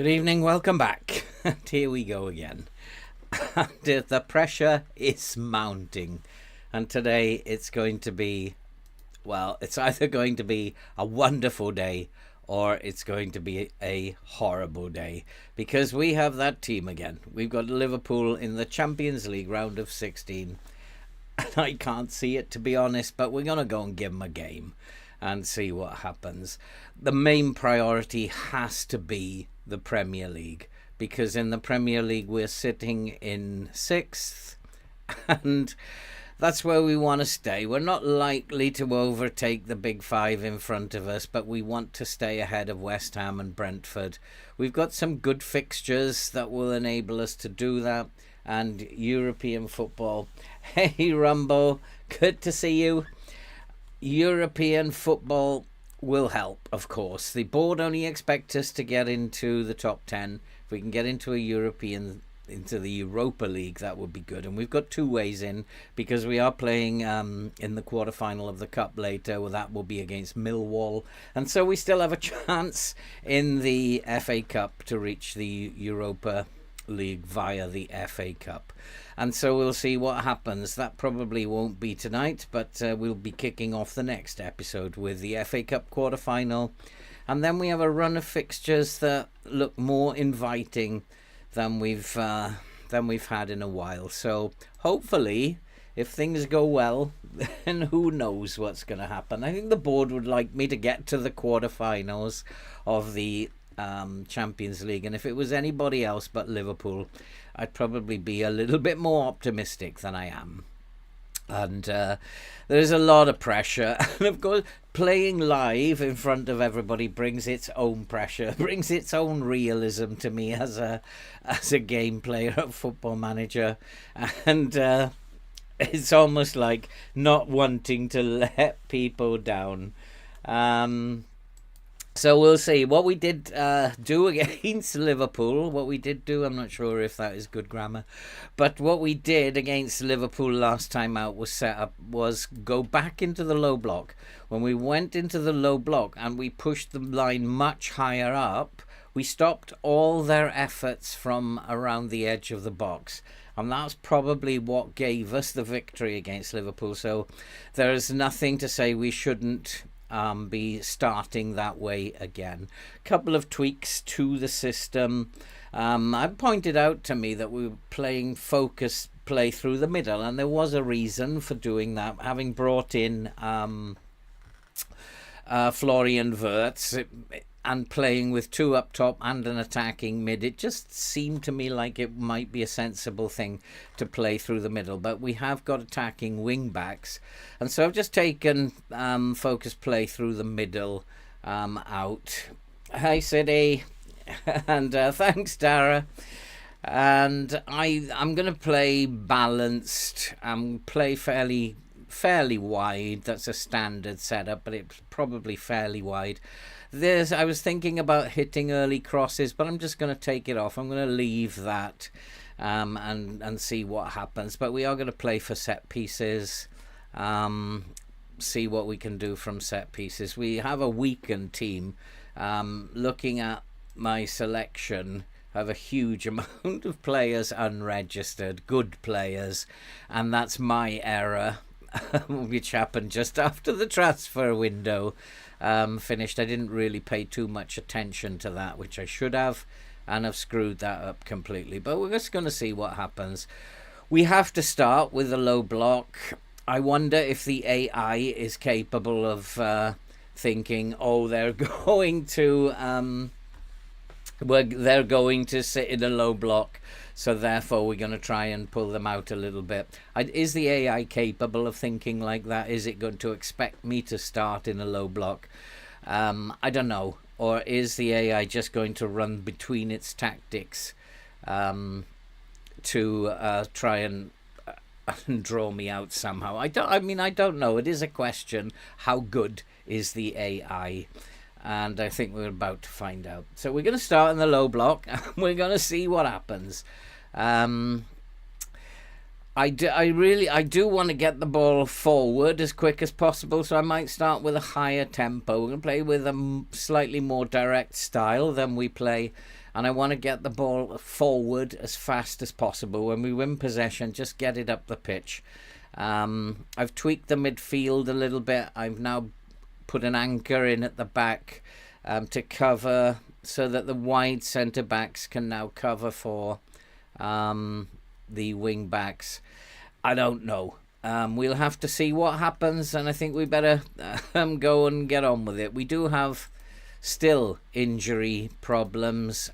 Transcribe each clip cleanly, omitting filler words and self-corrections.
Good evening, welcome back. And here we go again. The pressure is mounting. And today it's going to be, well, it's either going to be a wonderful day or it's going to be a horrible day. Because we have that team again. We've got Liverpool in the Champions League round of 16. And I can't see it, to be honest, but we're going to go and give them a game and see what happens. The main priority has to be the Premier League, because in the Premier League we're sitting in 6th and that's where we want to stay. We're not likely to overtake the big 5 in front of us, but we want to stay ahead of West Ham and Brentford. We've got some good fixtures that will enable us to do that, and European football. Hey Rumbo, good to see you. European football will help, of course. The board only expect us to get into the top 10. If we can get into into the Europa League, that would be good. And we've got 2 ways in, because we are playing in the quarterfinal of the Cup later. Well, that will be against Millwall. And so we still have a chance in the FA Cup to reach the Europa League via the FA Cup. And so we'll see what happens. That probably won't be tonight, but we'll be kicking off the next episode with the FA Cup quarter-final. And then we have a run of fixtures that look more inviting than we've had in a while. So hopefully, if things go well, then who knows what's going to happen. I think the board would like me to get to the quarter-finals of the Champions League, and if it was anybody else but Liverpool, I'd probably be a little bit more optimistic than I am. And there's a lot of pressure, and of course playing live in front of everybody brings its own pressure, brings its own realism to me as a game player of Football Manager. And it's almost like not wanting to let people down. So we'll see. What we did do against Liverpool, I'm not sure if that is good grammar, but what we did against Liverpool last time out was go back into the low block. When we went into the low block and we pushed the line much higher up, we stopped all their efforts from around the edge of the box. And that's probably what gave us the victory against Liverpool. So there is nothing to say we shouldn't be starting that way again. Couple of tweaks to the system. I pointed out to me that we were playing focus play through the middle, and there was a reason for doing that. Having brought in Florian Wirtz and playing with 2 up top and an attacking mid, it just seemed to me like it might be a sensible thing to play through the middle. But we have got attacking wing backs, and so I've just taken focus play through the middle out. Hi City, and thanks Dara. And I'm going to play balanced, play fairly wide. That's a standard setup, but it's probably fairly wide. I was thinking about hitting early crosses, but I'm just going to take it off. I'm going to leave that and see what happens. But we are going to play for set pieces, see what we can do from set pieces. We have a weakened team. Looking at my selection, I have a huge amount of players unregistered, good players, and that's my error, which happened just after the transfer window finished. I didn't really pay too much attention to that, which I should have, and I've screwed that up completely. But we're just going to see what happens. We have to start with a low block. I wonder if the AI is capable of thinking, oh, they're going to sit in a low block, so therefore we're going to try and pull them out a little bit. Is the AI capable of thinking like that? Is it going to expect me to start in a low block? I don't know. Or is the AI just going to run between its tactics to try and draw me out somehow? I don't know. It is a question. How good is the AI? And I think we're about to find out. So we're going to start in the low block, and we're going to see what happens. I do want to get the ball forward as quick as possible, so I might start with a higher tempo. We're going to play with a slightly more direct style than we play and I want to get the ball forward as fast as possible. When we win possession, just get it up the pitch. I've tweaked the midfield a little bit. I've now put an anchor in at the back to cover, so that the wide centre backs can now cover for the wing backs. I don't know. We'll have to see what happens, and I think we better go and get on with it. We do have still injury problems.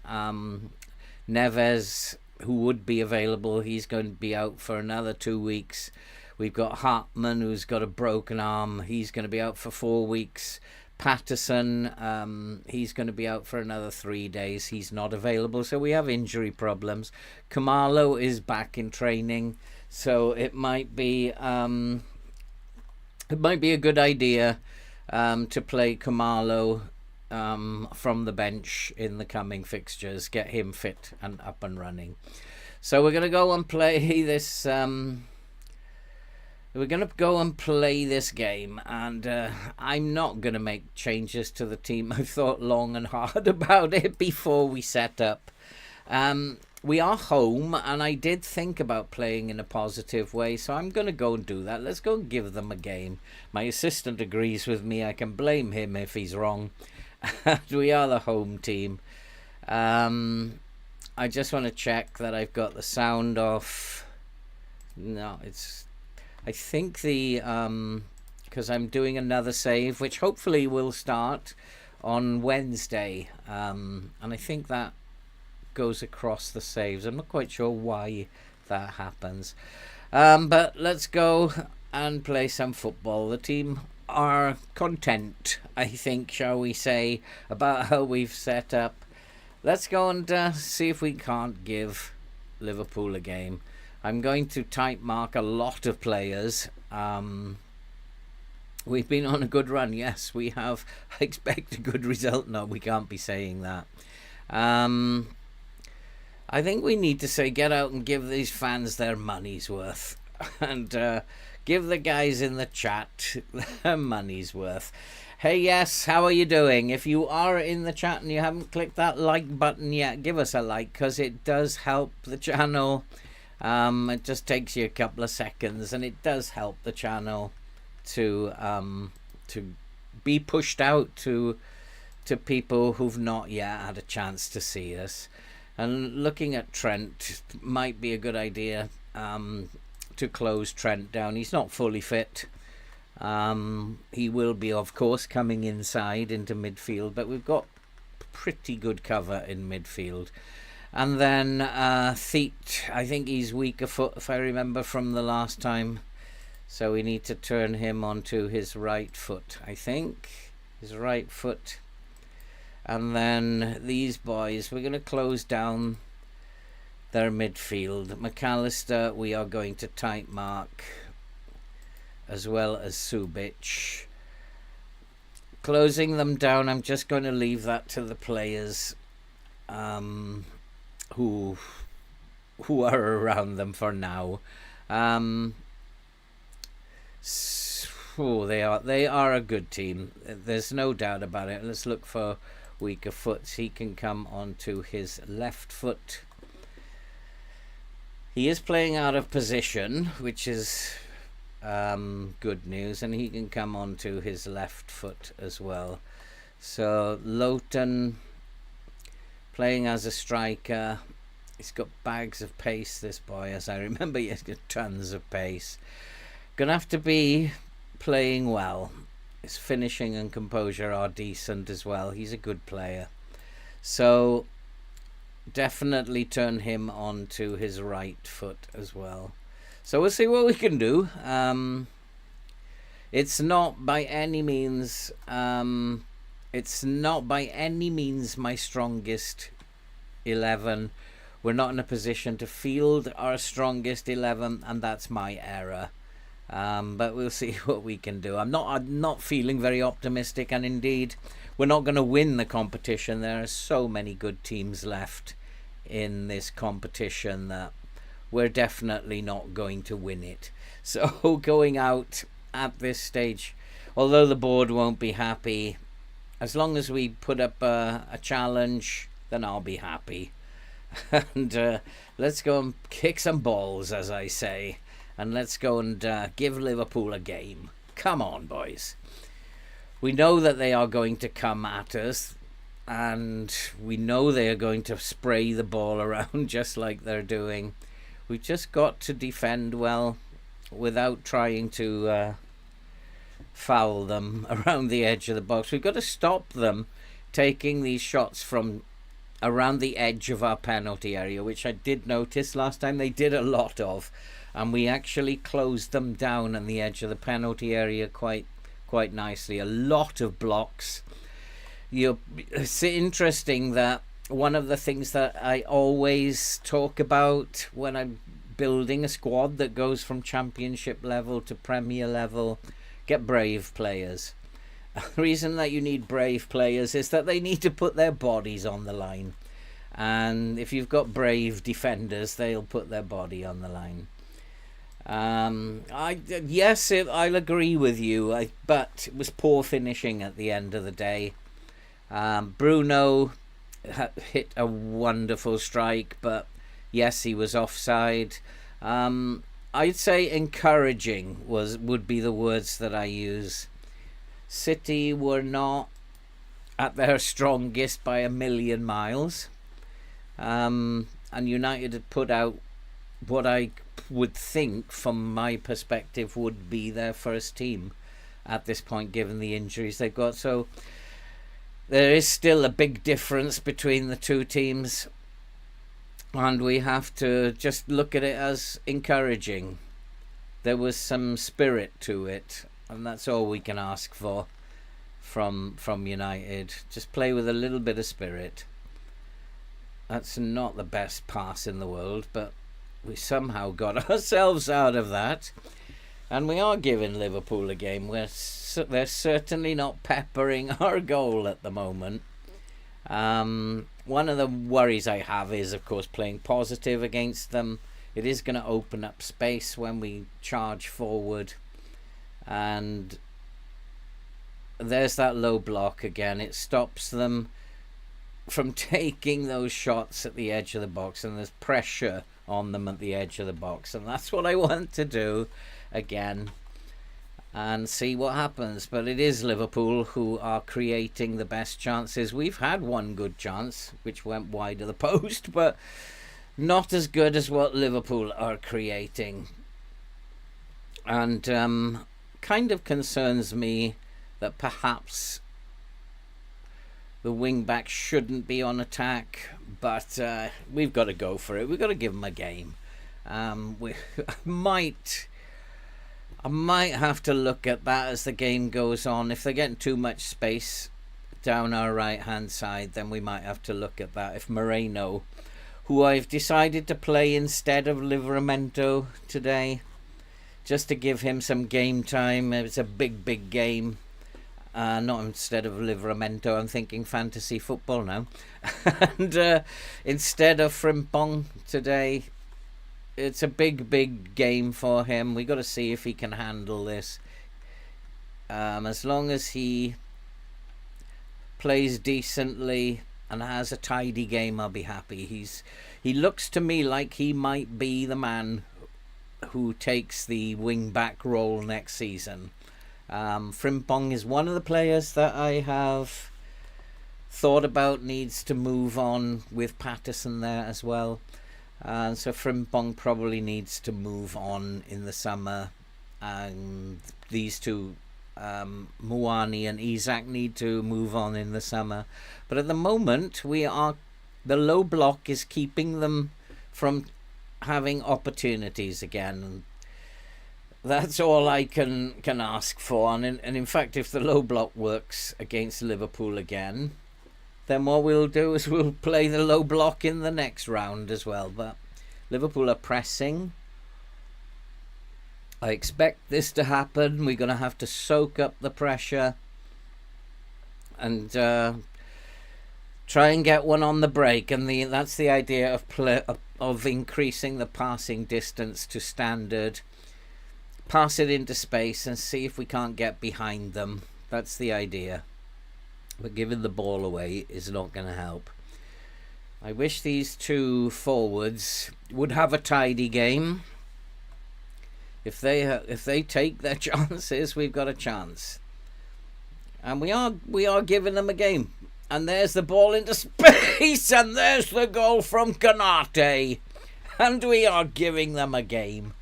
Neves, who would be available, he's going to be out for another 2 weeks. We've got Hartman, who's got a broken arm. He's going to be out for 4 weeks. Patterson, he's going to be out for another 3 days. He's not available, so we have injury problems. Kamalo is back in training, so it might be a good idea to play Kamalo from the bench in the coming fixtures, get him fit and up and running. So we're going to go and play this. We're going to go and play this game, and I'm not going to make changes to the team. I've thought long and hard about it before we set up. We are home, and I did think about playing in a positive way, so I'm going to go and do that. Let's go and give them a game. My assistant agrees with me. I can blame him if he's wrong. We are the home team. I just want to check that I've got the sound off. No, I think because I'm doing another save, which hopefully will start on Wednesday, and I think that goes across the saves. I'm not quite sure why that happens, but let's go and play some football. The team are content, I think, shall we say, about how we've set up. Let's go and see if we can't give Liverpool a game. I'm going to type mark a lot of players. We've been on a good run. Yes, we have. I expect a good result. No, we can't be saying that. I think we need to say, get out and give these fans their money's worth. And give the guys in the chat their money's worth. Hey, yes, how are you doing? If you are in the chat and you haven't clicked that like button yet, give us a like, because it does help the channel. It just takes you a couple of seconds, and it does help the channel to be pushed out to people who've not yet had a chance to see us. And looking at Trent might be a good idea to close Trent down. He's not fully fit. He will be, of course, coming inside into midfield, but we've got pretty good cover in midfield. And then Theet, I think he's weaker foot, if I remember from the last time. So we need to turn him onto his right foot, I think. His right foot. And then these boys, we're going to close down their midfield. McAllister, we are going to tight mark, as well as Subic. Closing them down, I'm just going to leave that to the players who are around them for now. They are a good team. There's no doubt about it. Let's look for weaker foots. He can come onto his left foot. He is playing out of position, which is good news, and he can come onto his left foot as well. So Lowton playing as a striker. He's got bags of pace, this boy, as I remember. He's got tons of pace. Gonna have to be playing well. His finishing and composure are decent as well. He's a good player. So definitely turn him onto his right foot as well. So we'll see what we can do. It's not by any means my strongest 11. We're not in a position to field our strongest 11, and that's my error. But we'll see what we can do. I'm not feeling very optimistic, and indeed, we're not going to win the competition. There are so many good teams left in this competition that we're definitely not going to win it. So going out at this stage, although the board won't be happy, as long as we put up a challenge then I'll be happy. And let's go and kick some balls, as I say, and let's go and give Liverpool a game. Come on, boys. We know that they are going to come at us, and we know they are going to spray the ball around just like they're doing. We've just got to defend well without trying to foul them around the edge of the box. We've got to stop them taking these shots from around the edge of our penalty area, which I did notice last time they did a lot of, and we actually closed them down on the edge of the penalty area quite nicely. A lot of blocks. It's interesting that one of the things that I always talk about when I'm building a squad that goes from championship level to Premier level, get brave players. The reason that you need brave players is that they need to put their bodies on the line, and if you've got brave defenders, they'll put their body on the line. I'll agree with you, but it was poor finishing at the end of the day. Bruno hit a wonderful strike, but yes, he was offside. I'd say encouraging would be the words that I use. City were not at their strongest by a million miles, and United had put out what I would think, from my perspective, would be their first team at this point, given the injuries they've got. So there is still a big difference between the two teams, and we have to just look at it as encouraging. There was some spirit to it, and that's all we can ask for from United. Just play with a little bit of spirit. That's not the best pass in the world, but we somehow got ourselves out of that, and we are giving Liverpool a game. They're certainly not peppering our goal at the moment. One of the worries I have is, of course, playing positive against them. It is going to open up space when we charge forward, and there's that low block again. It stops them from taking those shots at the edge of the box, and there's pressure on them at the edge of the box, and that's what I want to do again and see what happens. But it is Liverpool who are creating the best chances. We've had one good chance which went wide of the post, but not as good as what Liverpool are creating, and kind of concerns me that perhaps the wing back shouldn't be on attack, but we've got to go for it. We've got to give them a game. I might have to look at that as the game goes on. If they're getting too much space down our right hand side, then we might have to look at that. If Moreno, who I've decided to play instead of Livramento today, just to give him some game time. It's a big game. Not instead of Livramento, I'm thinking fantasy football now. And instead of Frimpong today, it's a big game for him. We got to see if he can handle this. As long as he plays decently and has a tidy game, I'll be happy. He looks to me like he might be the man who takes the wing back role next season. Frimpong is one of the players that I have thought about needs to move on, with Patterson there as well. So Frimpong probably needs to move on in the summer, and these two, Muani and Isak, need to move on in the summer. But at the moment, the low block is keeping them from having opportunities again, and that's all I can ask for. And in fact, if the low block works against Liverpool again, then what we'll do is we'll play the low block in the next round as well. But Liverpool are pressing. I expect this to happen. We're going to have to soak up the pressure and try and get one on the break. And that's the idea of increasing the passing distance to standard. Pass it into space and see if we can't get behind them. That's the idea. But giving the ball away is not going to help. I wish these two forwards would have a tidy game. If they take their chances, we've got a chance. And we are giving them a game. And there's the ball into space, and there's the goal from Kanate. And we are giving them a game.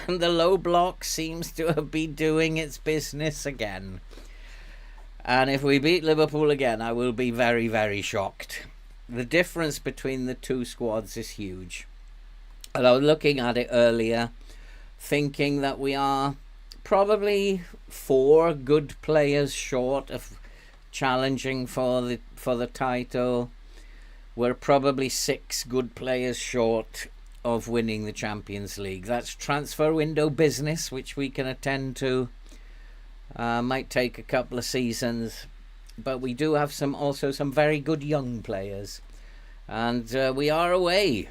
And the low block seems to have been doing its business again. And if we beat Liverpool again, I will be very, very shocked. The difference between the two squads is huge. And I was looking at it earlier, thinking that we are probably 4 good players short of challenging for the title. We're probably 6 good players short of winning the Champions League. That's transfer window business, which we can attend to. Might take a couple of seasons, but we do have also some very good young players, and we are away,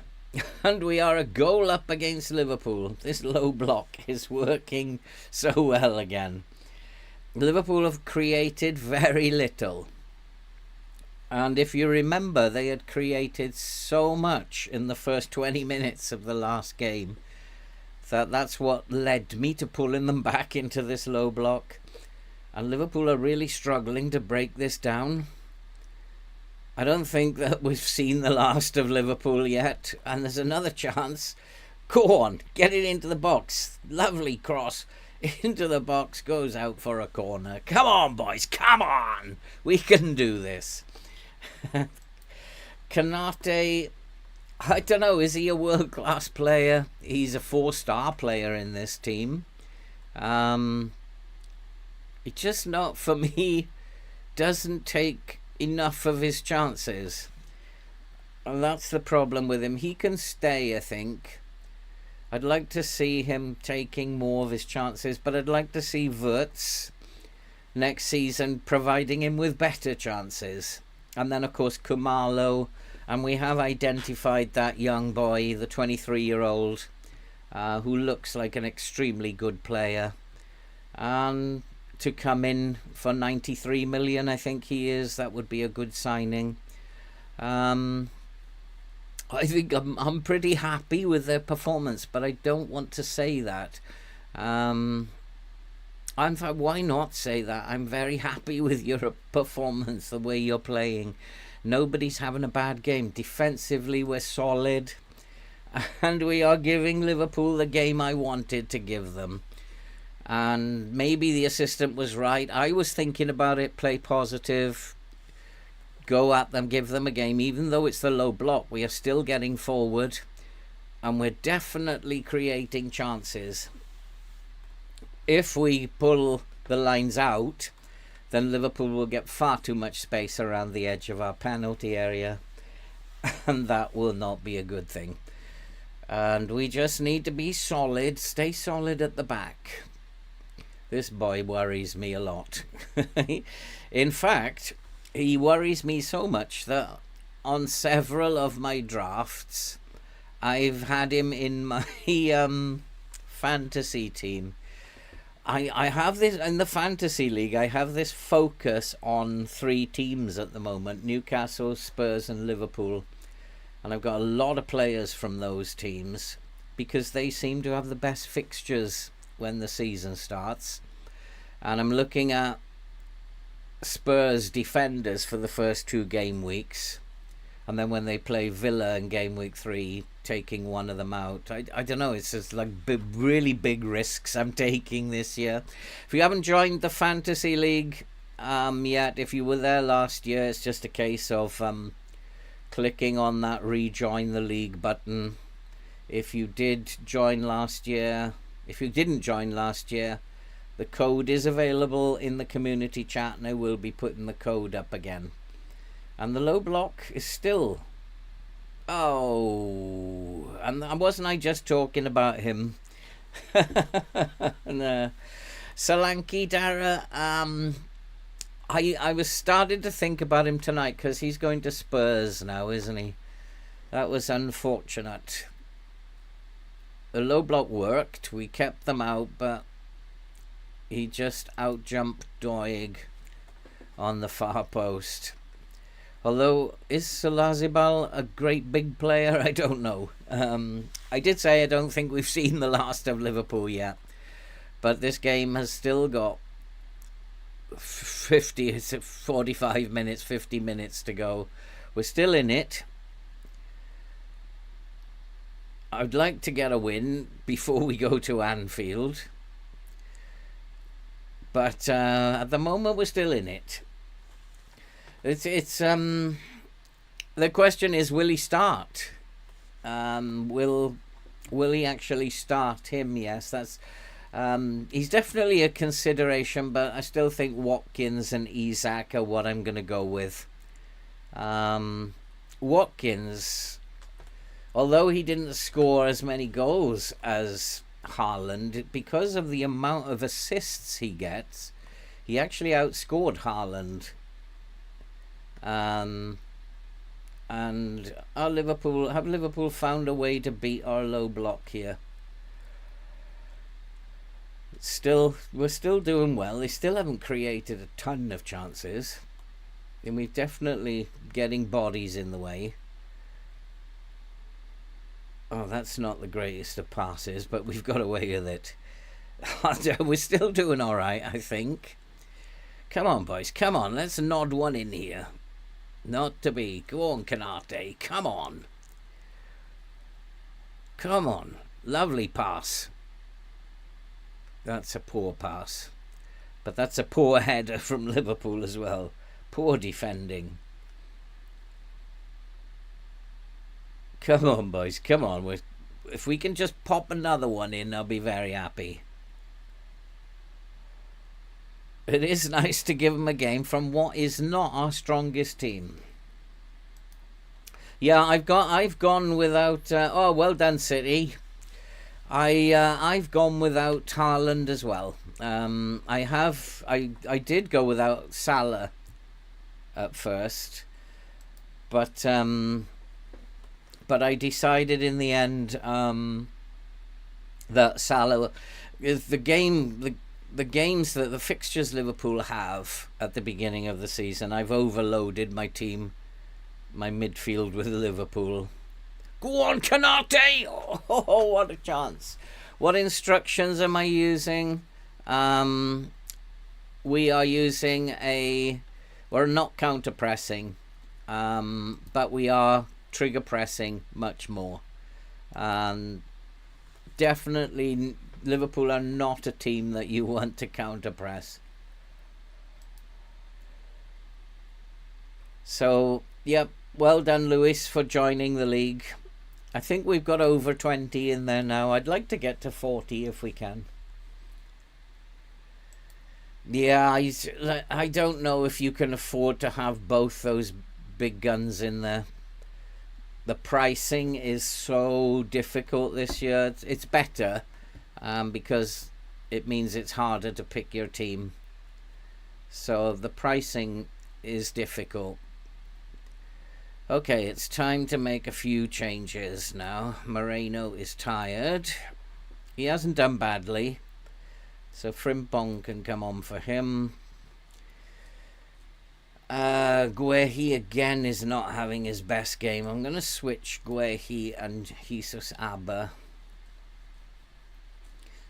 and we are a goal up against Liverpool. This low block is working so well again. Liverpool have created very little, and if you remember, they had created so much in the first 20 minutes of the last game that's what led me to pulling them back into this low block. And Liverpool are really struggling to break this down. I don't think that we've seen the last of Liverpool yet. And there's another chance. Go on, get it into the box. Lovely cross into the box, goes out for a corner. Come on, boys, come on. We can do this. Kanate, I don't know, is he a world-class player? He's a 4-star player in this team. It just not, for me, doesn't take enough of his chances. And that's the problem with him. He can stay, I think. I'd like to see him taking more of his chances, but I'd like to see Wirtz next season providing him with better chances. And then, of course, Kumalo. And we have identified that young boy, the 23-year-old, who looks like an extremely good player. And to come in for 93 million, I think he is. That would be a good signing. I think I'm pretty happy with their performance, but I don't want to say that. In fact, why not say that? I'm very happy with your performance, the way you're playing. Nobody's having a bad game. Defensively, we're solid. And we are giving Liverpool the game I wanted to give them. And maybe the assistant was right. I was thinking about it, play positive, go at them, give them a game. Even though it's the low block, we are still getting forward. And we're definitely creating chances. If we pull the lines out, then Liverpool will get far too much space around the edge of our penalty area. And that will not be a good thing. And we just need to be solid, stay solid at the back. This boy worries me a lot. In fact, he worries me so much that on several of my drafts, I've had him in my fantasy team. I have this in the fantasy league. I have this focus on 3 teams at the moment: Newcastle, Spurs and Liverpool. And I've got a lot of players from those teams because they seem to have the best fixtures when the season starts. And I'm looking at Spurs defenders for the first 2 game weeks. And then when they play Villa in game week 3, taking one of them out. I don't know, it's just like really big risks I'm taking this year. If you haven't joined the Fantasy League yet, if you were there last year, it's just a case of clicking on that rejoin the league button. If you did join last year, if you didn't join last year, the code is available in the community chat, and I will be putting the code up again. And the low block is still... Oh, and wasn't I just talking about him? No. Solanke Dara, I was starting to think about him tonight because he's going to Spurs now, isn't he? That was unfortunate. The low block worked. We kept them out, but he just out-jumped Doig on the far post. Although, is Salazibal a great big player? I don't know. I did say I don't think we've seen the last of Liverpool yet. But this game has still got 45 minutes, 50 minutes to go. We're still in it. I'd like to get a win before we go to Anfield. But at the moment, we're still in it. The question is, will he start? Will he actually start him? Yes, that's he's definitely a consideration, but I still think Watkins and Isak are what I'm going to go with. Watkins, although he didn't score as many goals as Haaland, because of the amount of assists he gets, he actually outscored Haaland. And have Liverpool found a way to beat our low block here? We're still doing well. They still haven't created a ton of chances, and we're definitely getting bodies in the way. Oh, that's not the greatest of passes, but we've got away with it. We're still doing all right, I think. Come on, boys. Come on. Let's nod one in here. Not to be. Go on, Canate. Come on. Come on. Lovely pass. That's a poor pass. But that's a poor header from Liverpool as well. Poor defending. Come on, boys. Come on. If we can just pop another one in, I'll be very happy. It is nice to give them a game from what is not our strongest team. Yeah, I've gone without. Oh, well done, City. I've gone without Haaland as well. I did go without Salah at first, but I decided in the end that Salah is the game. The games that the fixtures Liverpool have at the beginning of the season, I've overloaded my team, my midfield with Liverpool. Go on, Canate! Oh, what a chance. What instructions am I using? We are using we're not counter-pressing, but we are trigger pressing much more. Definitely Liverpool are not a team that you want to counter-press. So, yep, well done, Lewis, for joining the league. I think we've got over 20 in there now. I'd like to get to 40 if we can. Yeah, I don't know if you can afford to have both those big guns in there. The pricing is so difficult this year. It's better. Because it means it's harder to pick your team. So the pricing is difficult. Okay, it's time to make a few changes now. Moreno is tired. He hasn't done badly. So Frimpong can come on for him. Guehi again is not having his best game. I'm going to switch Guehi and Jesus Abba.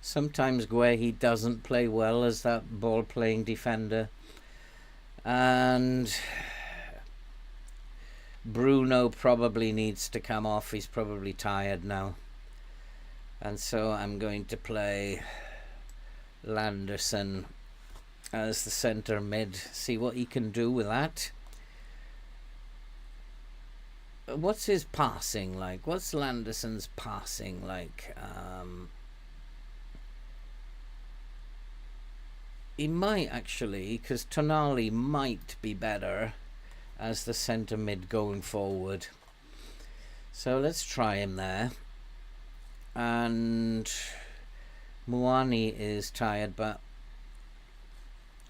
Sometimes Guehi doesn't play well as that ball-playing defender. And Bruno probably needs to come off. He's probably tired now. And so I'm going to play Landerson as the centre mid. See what he can do with that. What's his passing like? What's Landerson's passing like? He might actually, because Tonali might be better as the centre mid going forward. So let's try him there. And Muani is tired, but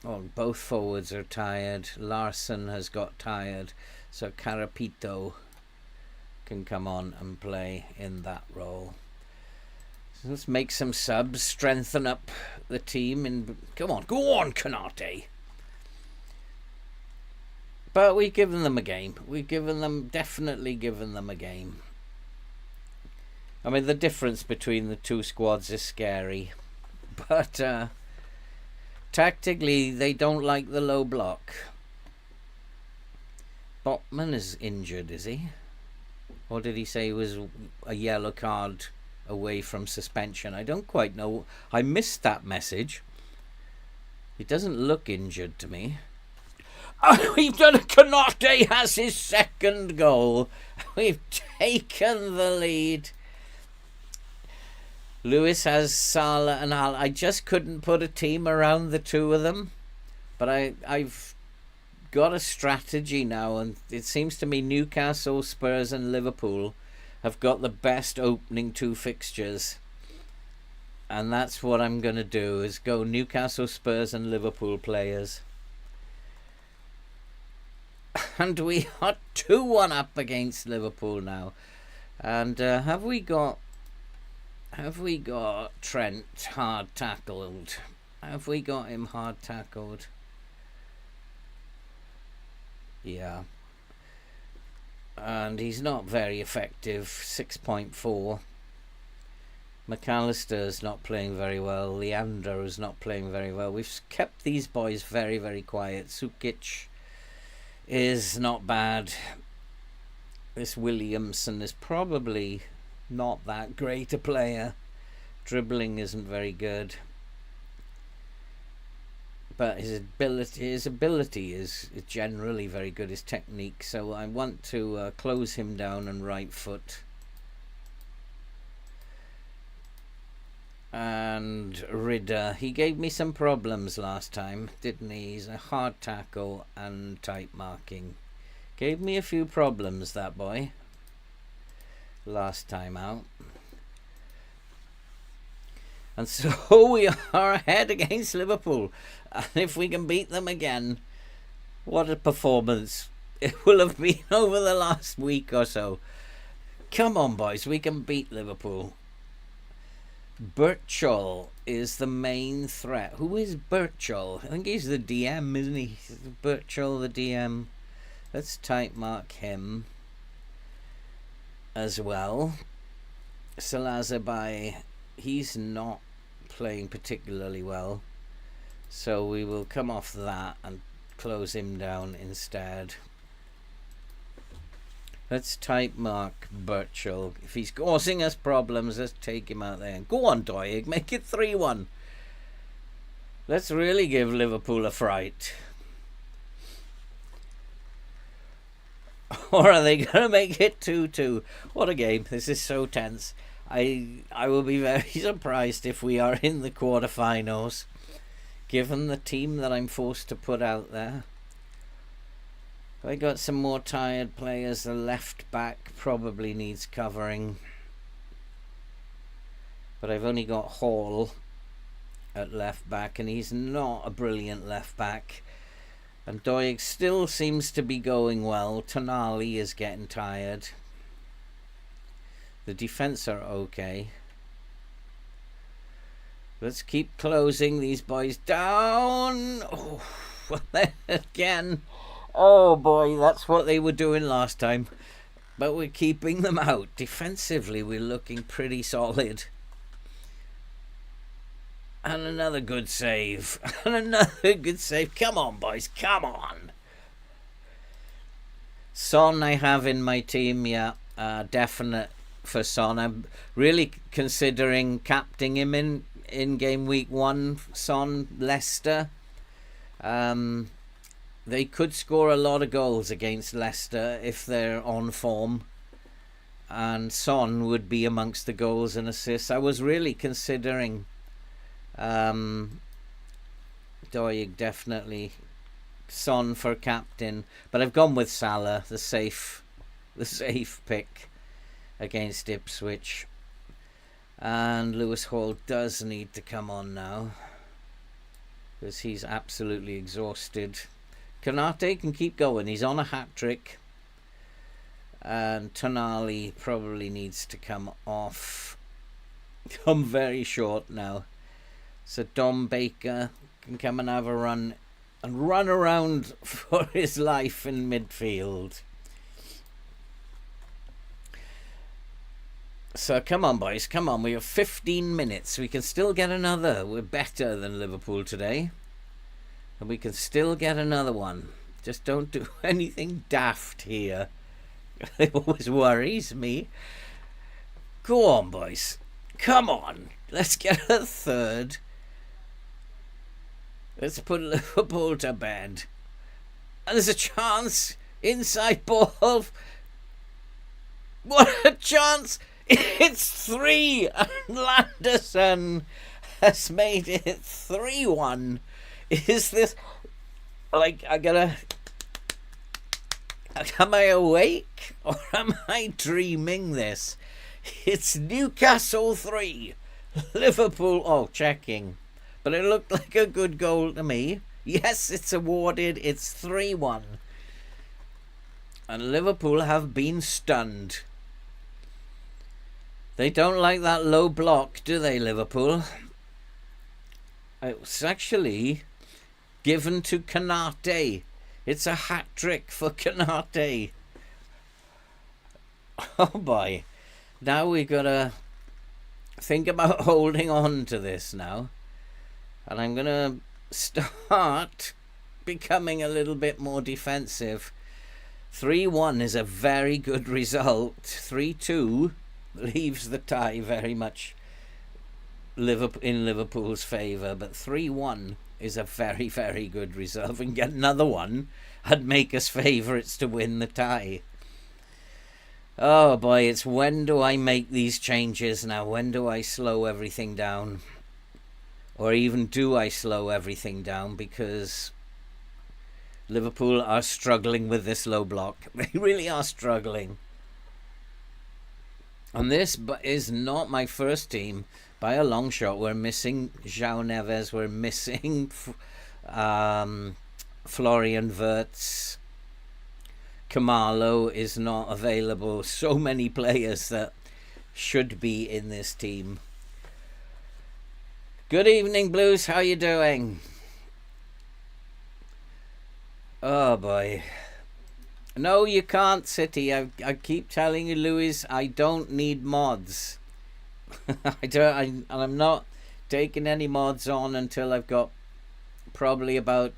both forwards are tired. Larson has got tired, so Carapito can come on and play in that role. So let's make some subs, strengthen up the team, and go on, Canate. But we've given them a game. Definitely given them a game. I mean, the difference between the two squads is scary. But tactically, they don't like the low block. Botman is injured, is he? Or did he say he was a yellow card away from suspension? I don't quite know. I missed that message. He doesn't look injured to me. We've done it. Canate has his second goal. We've taken the lead. Lewis has Salah and Al. I just couldn't put a team around the two of them. But I've got a strategy now, and it seems to me Newcastle, Spurs and Liverpool have got the best opening two fixtures. And that's what I'm going to do, is go Newcastle, Spurs and Liverpool players. And we are 2-1 up against Liverpool now. And have we got Trent hard tackled? Have we got him hard tackled? Yeah. And he's not very effective. 6.4. McAllister's not playing very well. Leandro is not playing very well. We've kept these boys very, very quiet. Sukic is not bad. This Williamson is probably not that great a player. Dribbling isn't very good. But his ability is generally very good, his technique. So I want to close him down and right foot. And Ridder, he gave me some problems last time, didn't he? He's a hard tackle and tight marking. Gave me a few problems, that boy, last time out. And so we are ahead against Liverpool. And if we can beat them again, what a performance it will have been over the last week or so. Come on, boys, we can beat Liverpool. Birchall is the main threat. Who is Birchall? I think he's the DM, isn't he? Birchall, the DM. Let's type mark him as well. Salazabai, he's not playing particularly well. So we will come off that and close him down instead. Let's type mark Birchall. If he's causing us problems, let's take him out there. Go on, Doig, make it 3-1. Let's really give Liverpool a fright. Or are they going to make it 2-2? What a game. This is so tense. I will be very surprised if we are in the quarterfinals, given the team that I'm forced to put out there. I got some more tired players. The left back probably needs covering. But I've only got Hall at left back, and he's not a brilliant left back. And Doig still seems to be going well. Tonali is getting tired. The defence are okay. Let's keep closing these boys down. Oh, again. Oh boy, that's what they were doing last time. But we're keeping them out. Defensively, we're looking pretty solid. And another good save. And another good save. Come on, boys. Come on. Son I have in my team, yeah. Definite for Son. I'm really considering captaining him in game week 1. Son, Leicester. They could score a lot of goals against Leicester if they're on form. And Son would be amongst the goals and assists. I was really considering Doig, definitely. Son for captain. But I've gone with Salah, the safe pick against Ipswich. And Lewis Hall does need to come on now, because he's absolutely exhausted. Canate can keep going. He's on a hat-trick. And Tonali probably needs to come off. Come very short now. So Dom Baker can come and have a run and run around for his life in midfield. So come on, boys, come on. We have 15 minutes. We can still get another. We're better than Liverpool today. And we can still get another one. Just don't do anything daft here. It always worries me. Go on, boys. Come on. Let's get a third. Let's put Liverpool to bed. And there's a chance. Inside ball. What a chance. It's 3. And Landerson has made it 3-1. Is this... Like, am I awake? Or am I dreaming this? It's Newcastle 3. Liverpool... Oh, checking. But it looked like a good goal to me. Yes, it's awarded. It's 3-1. And Liverpool have been stunned. They don't like that low block, do they, Liverpool? It was actually given to Kanate. It's a hat-trick for Kanate. Oh, boy. Now we got to think about holding on to this now. And I'm going to start becoming a little bit more defensive. 3-1 is a very good result. 3-2 leaves the tie very much in Liverpool's favour. But 3-1 is a very, very good result. If we can get another one, I'd make us favourites to win the tie. Oh boy, it's when do I make these changes now? When do I slow everything down? Or even do I slow everything down? Because Liverpool are struggling with this low block. They really are struggling. And this is not my first team by a long shot. We're missing João Neves. We're missing Florian Wirtz. Kamalo is not available. So many players that should be in this team. Good evening, Blues. How you doing? Oh, boy. No, you can't, City. I keep telling you, Louis, I don't need mods. I'm not taking any mods on until I've got probably about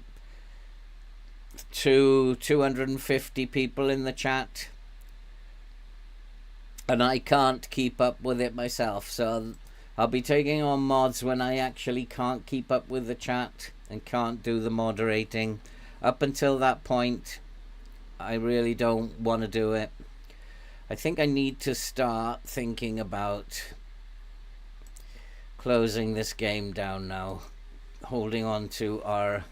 250 people in the chat. And I can't keep up with it myself. So I'll be taking on mods when I actually can't keep up with the chat and can't do the moderating. Up until that point, I really don't want to do it. I think I need to start thinking about closing this game down now. Holding on to our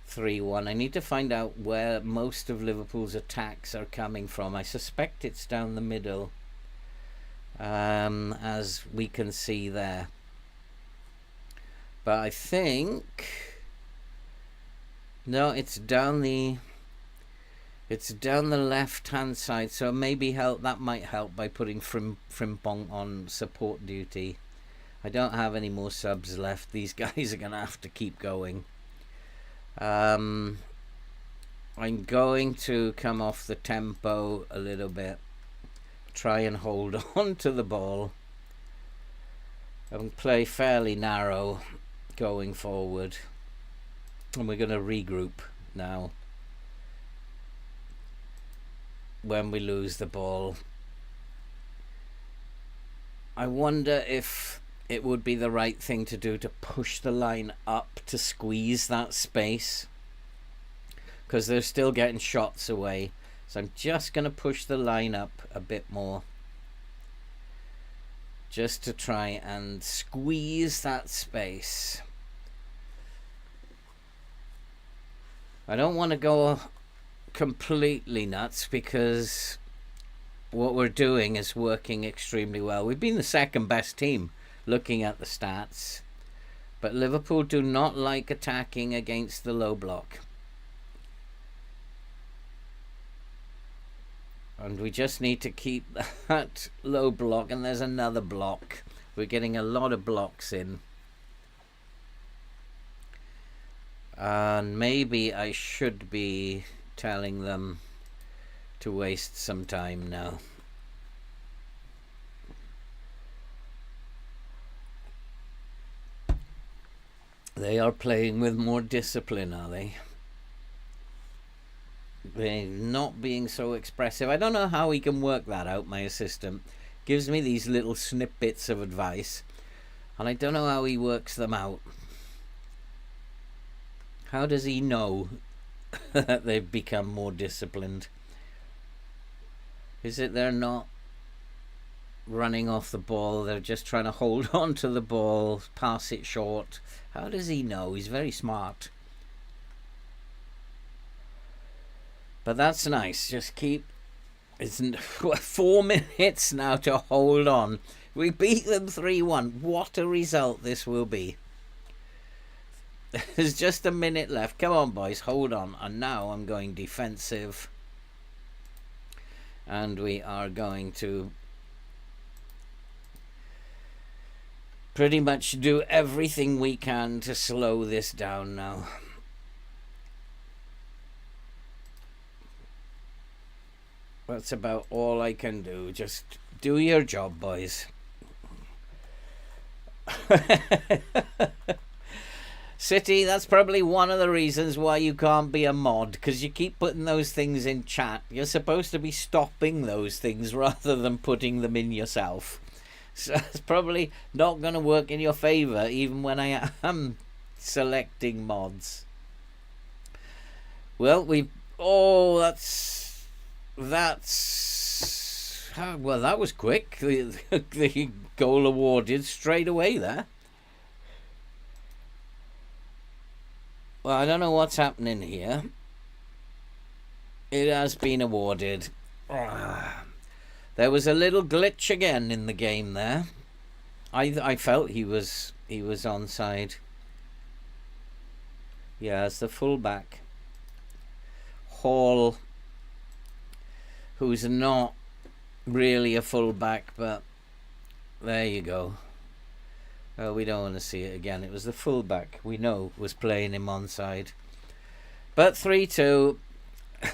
3-1. I need to find out where most of Liverpool's attacks are coming from. I suspect it's down the middle. As we can see there. But I think... No, it's down the left hand side, so maybe that might help by putting Frimpong on support duty. I don't have any more subs left. These guys are gonna have to keep going. I'm going to come off the tempo a little bit. Try and hold on to the ball and play fairly narrow going forward. And we're going to regroup now when we lose the ball. I wonder if it would be the right thing to do to push the line up to squeeze that space, because they're still getting shots away. So I'm just going to push the line up a bit more, just to try and squeeze that space. I don't want to go completely nuts, because what we're doing is working extremely well. We've been the second best team looking at the stats, but Liverpool do not like attacking against the low block. And we just need to keep that low block. And there's another block. We're getting a lot of blocks in. And maybe I should be telling them to waste some time now. They are playing with more discipline, are they? They're not being so expressive. I don't know how he can work that out, my assistant. Gives me these little snippets of advice, and I don't know how he works them out. How does he know that they've become more disciplined? Is it they're not running off the ball, they're just trying to hold on to the ball, pass it short? How does he know? He's very smart. But that's nice. Just keep... It's 4 minutes now to hold on. We beat them 3-1. What a result this will be. There's just a minute left. Come on, boys, hold on. And now I'm going defensive. And we are going to pretty much do everything we can to slow this down now. That's about all I can do. Just do your job, boys. City, that's probably one of the reasons why you can't be a mod, because you keep putting those things in chat. You're supposed to be stopping those things rather than putting them in yourself. So it's probably not going to work in your favour, even when I am selecting mods. Well, we... Oh, that's... Well, that was quick. The goal awarded straight away there. Well, I don't know what's happening here. It has been awarded. There was a little glitch again in the game there. I felt he was onside. Yeah, it's the fullback. Hall, who's not really a fullback, but there you go. Oh, we don't want to see it again. It was the fullback we know was playing him onside. But 3-2,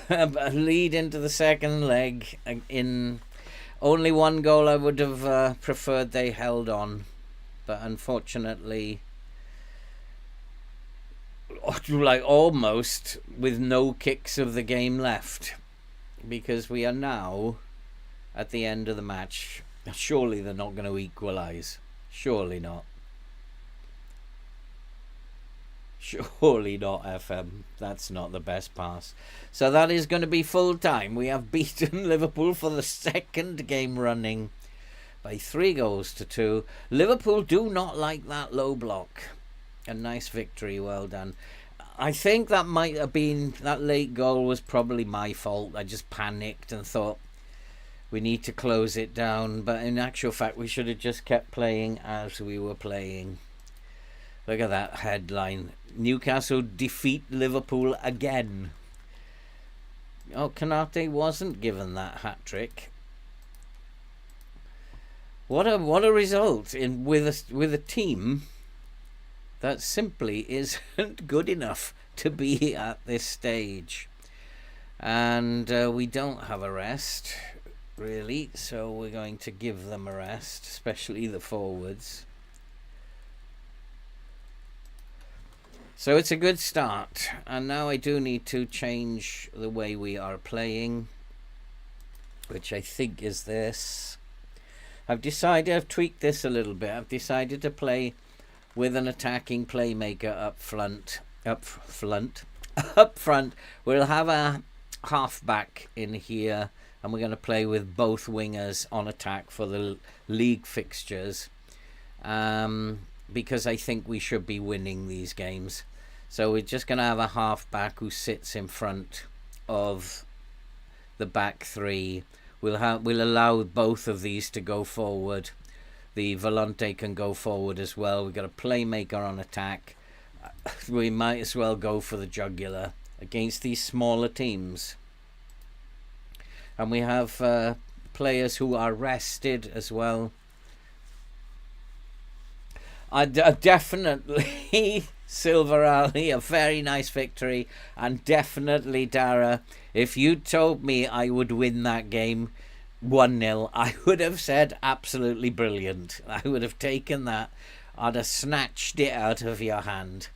a lead into the second leg. In only one goal I would have preferred they held on, but unfortunately, like almost with no kicks of the game left, because we are now at the end of the match. Surely they're not going to equalise. Surely not. Surely not, FM. That's not the best pass. So that is going to be full time. We have beaten Liverpool for the second game running by 3-2. Liverpool do not like that low block. A nice victory, well done. I think that might have been, that late goal was probably my fault. I just panicked and thought we need to close it down. But in actual fact, we should have just kept playing as we were playing. Look at that headline. Newcastle defeat Liverpool again. Oh, Kanate wasn't given that hat-trick. What a result with a team that simply isn't good enough to be at this stage. And we don't have a rest, really, so we're going to give them a rest, especially the forwards. So it's a good start, and now I do need to change the way we are playing, which I think is this. I've tweaked this a little bit. I've decided to play with an attacking playmaker up front. We'll have a half-back in here, and we're going to play with both wingers on attack for the league fixtures, because I think we should be winning these games. So we're just going to have a half-back who sits in front of the back three. We'll allow both of these to go forward. The Volante can go forward as well. We've got a playmaker on attack. We might as well go for the jugular against these smaller teams. And we have players who are rested as well. I definitely Silver Ali, a very nice victory. And definitely, Dara, if you told me I would win that game 1-0, I would have said absolutely brilliant. I would have taken that. I'd have snatched it out of your hand.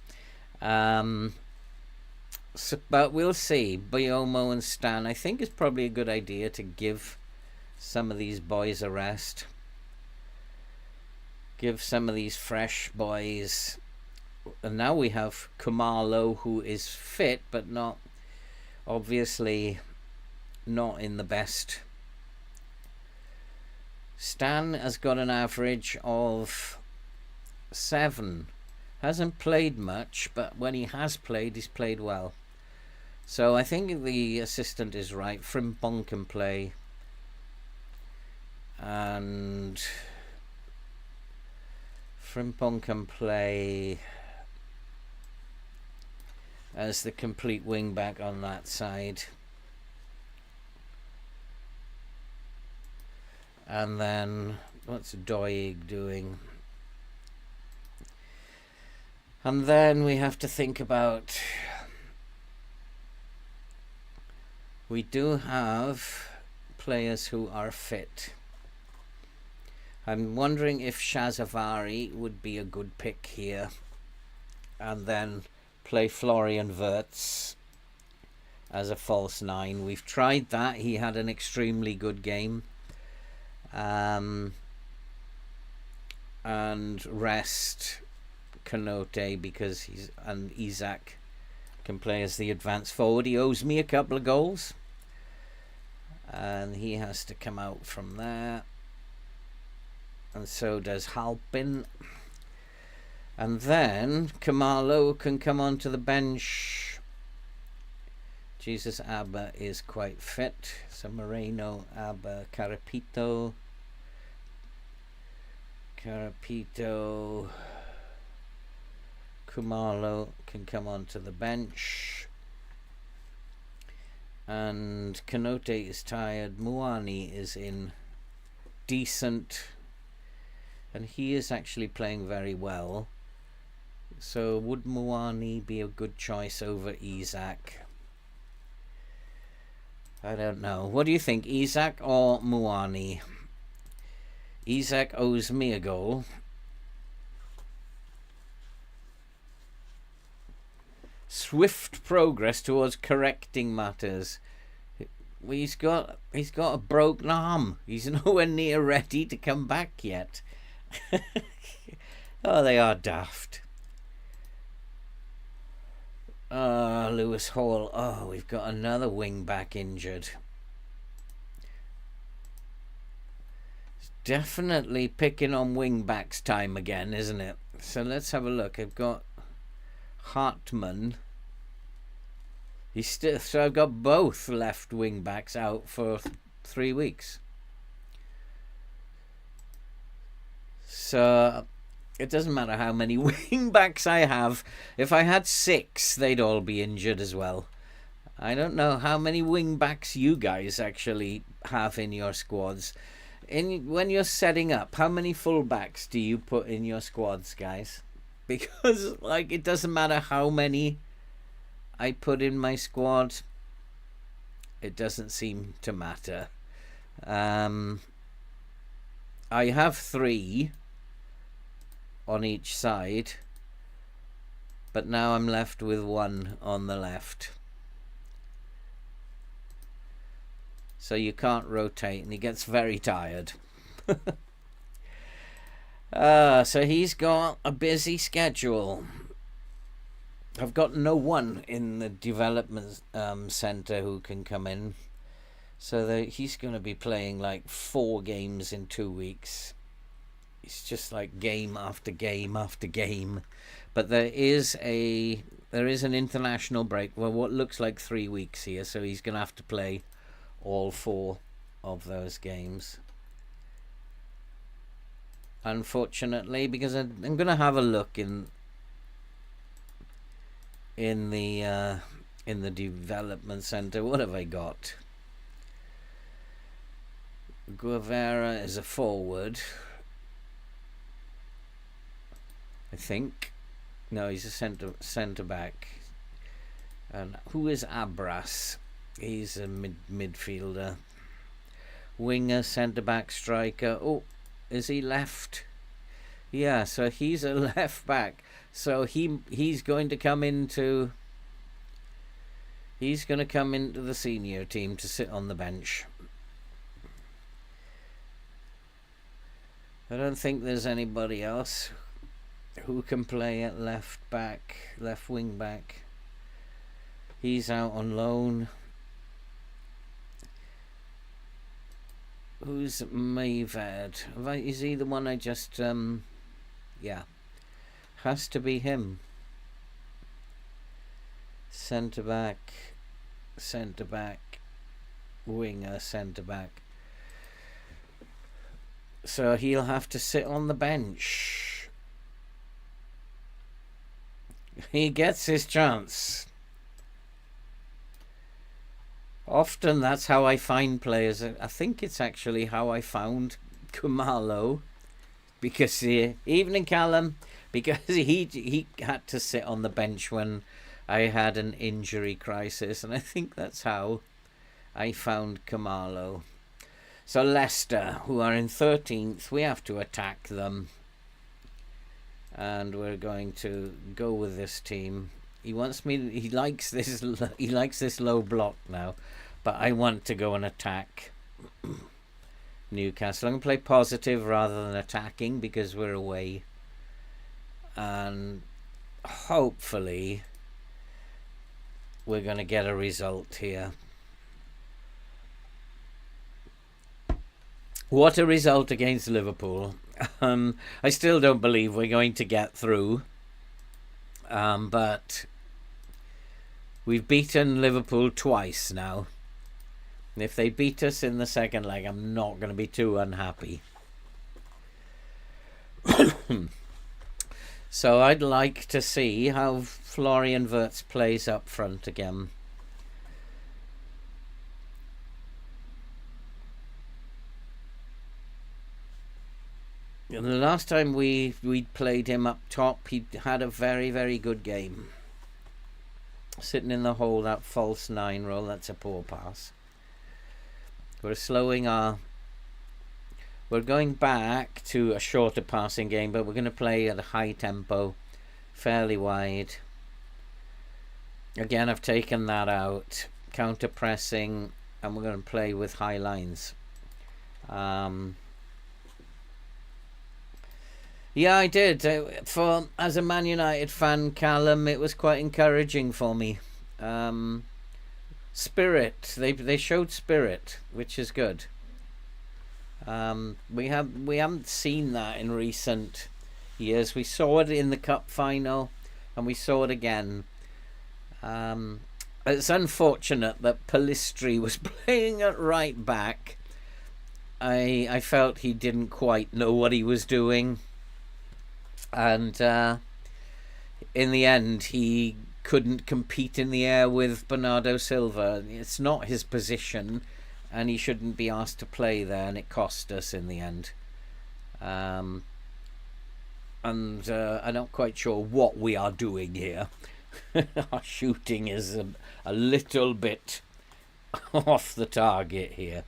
But we'll see. Biomo and Stan, I think it's probably a good idea to give some of these boys a rest. Give some of these fresh boys. And now we have Kumalo, who is fit, but not, obviously, not in the best. Stan has got an average of 7. Hasn't played much, but when he has played, he's played well. So I think the assistant is right. Frimpong can play. And Frimpong can play as the complete wing back on that side. And then what's Doig doing? And then we have to think about, we do have players who are fit. I'm wondering if Shazavari would be a good pick here. And then play Florian Wirtz as a false 9. We've tried that. He had an extremely good game. And rest Kanote because and Isaac can play as the advanced forward. He owes me a couple of goals. And he has to come out from there. And so does Halpin. And then Kamalo can come onto the bench. Jesus Abba is quite fit. So Moreno, Abba, Carapito, Kumalo can come onto the bench. And Kanote is tired. Muani is in decent. And he is actually playing very well. So would Muani be a good choice over Isaac? I don't know. What do you think, Isaac or Muani? Isaac owes me a goal. Swift progress towards correcting matters. Well, he's got a broken arm. He's nowhere near ready to come back yet. Oh, they are daft. Lewis Hall. Oh, we've got another wing back injured. It's definitely picking on wing backs time again, isn't it? So let's have a look. I've got Hartman. He's still, so I've got both left wing backs out for 3 weeks. So it doesn't matter how many wing backs I have. If I had 6, they'd all be injured as well. I don't know how many wing backs you guys actually have in your squads. When you're setting up, how many full backs do you put in your squads, guys? Because like it doesn't matter how many I put in my squad, it doesn't seem to matter. I have 3 on each side, but now I'm left with 1 on the left. So you can't rotate, and he gets very tired. So he's got a busy schedule. I've got no one in the development center who can come in. So he's going to be playing like 4 games in 2 weeks. It's just like game after game after game. But there is an international break. Well, what looks like 3 weeks here. So he's going to have to play all 4 of those games. Unfortunately, because I'm going to have a look in the development center. What have I got? Guevara is a forward, I think. No, he's a centre back. And who is Abras? He's a midfielder. Winger, centre back, striker. Oh, is he left? Yeah, so he's a left back. So he's going to come into. He's going to come into the senior team to sit on the bench. I don't think there's anybody else who can play at left wing back. He's out on loan. Who's Mayved? Is he the one I just yeah, has to be him. Centre back, winger, centre back. So he'll have to sit on the bench. He gets his chance. Often that's how I find players. I think it's actually how I found Kumalo, because evening Callum, because he had to sit on the bench when I had an injury crisis, and I think that's how I found Kumalo. So Leicester, who are in 13th, we have to attack them, and we're going to go with this team. He wants me. He likes this. He likes this low block now, but I want to go and attack Newcastle. I'm going to play positive rather than attacking because we're away, and hopefully we're going to get a result here. What a result against Liverpool. I still don't believe we're going to get through, but we've beaten Liverpool twice now. And if they beat us in the second leg, I'm not going to be too unhappy. So I'd like to see how Florian Wirtz plays up front again. And the last time we played him up top, he had a very, very good game. Sitting in the hole, that false 9 role, that's a poor pass. We're going back to a shorter passing game, but we're going to play at a high tempo, fairly wide. Again, I've taken that out. Counter pressing, and we're going to play with high lines. Yeah, I did. As a Man United fan, Callum, it was quite encouraging for me. Spirit. They showed spirit, which is good. We haven't seen that in recent years. We saw it in the cup final, and we saw it again. It's unfortunate that Pellistri was playing at right back. I felt he didn't quite know what he was doing. And in the end, he couldn't compete in the air with Bernardo Silva. It's not his position, and he shouldn't be asked to play there, and it cost us in the end. And I'm not quite sure what we are doing here. Our shooting is a little bit off the target here.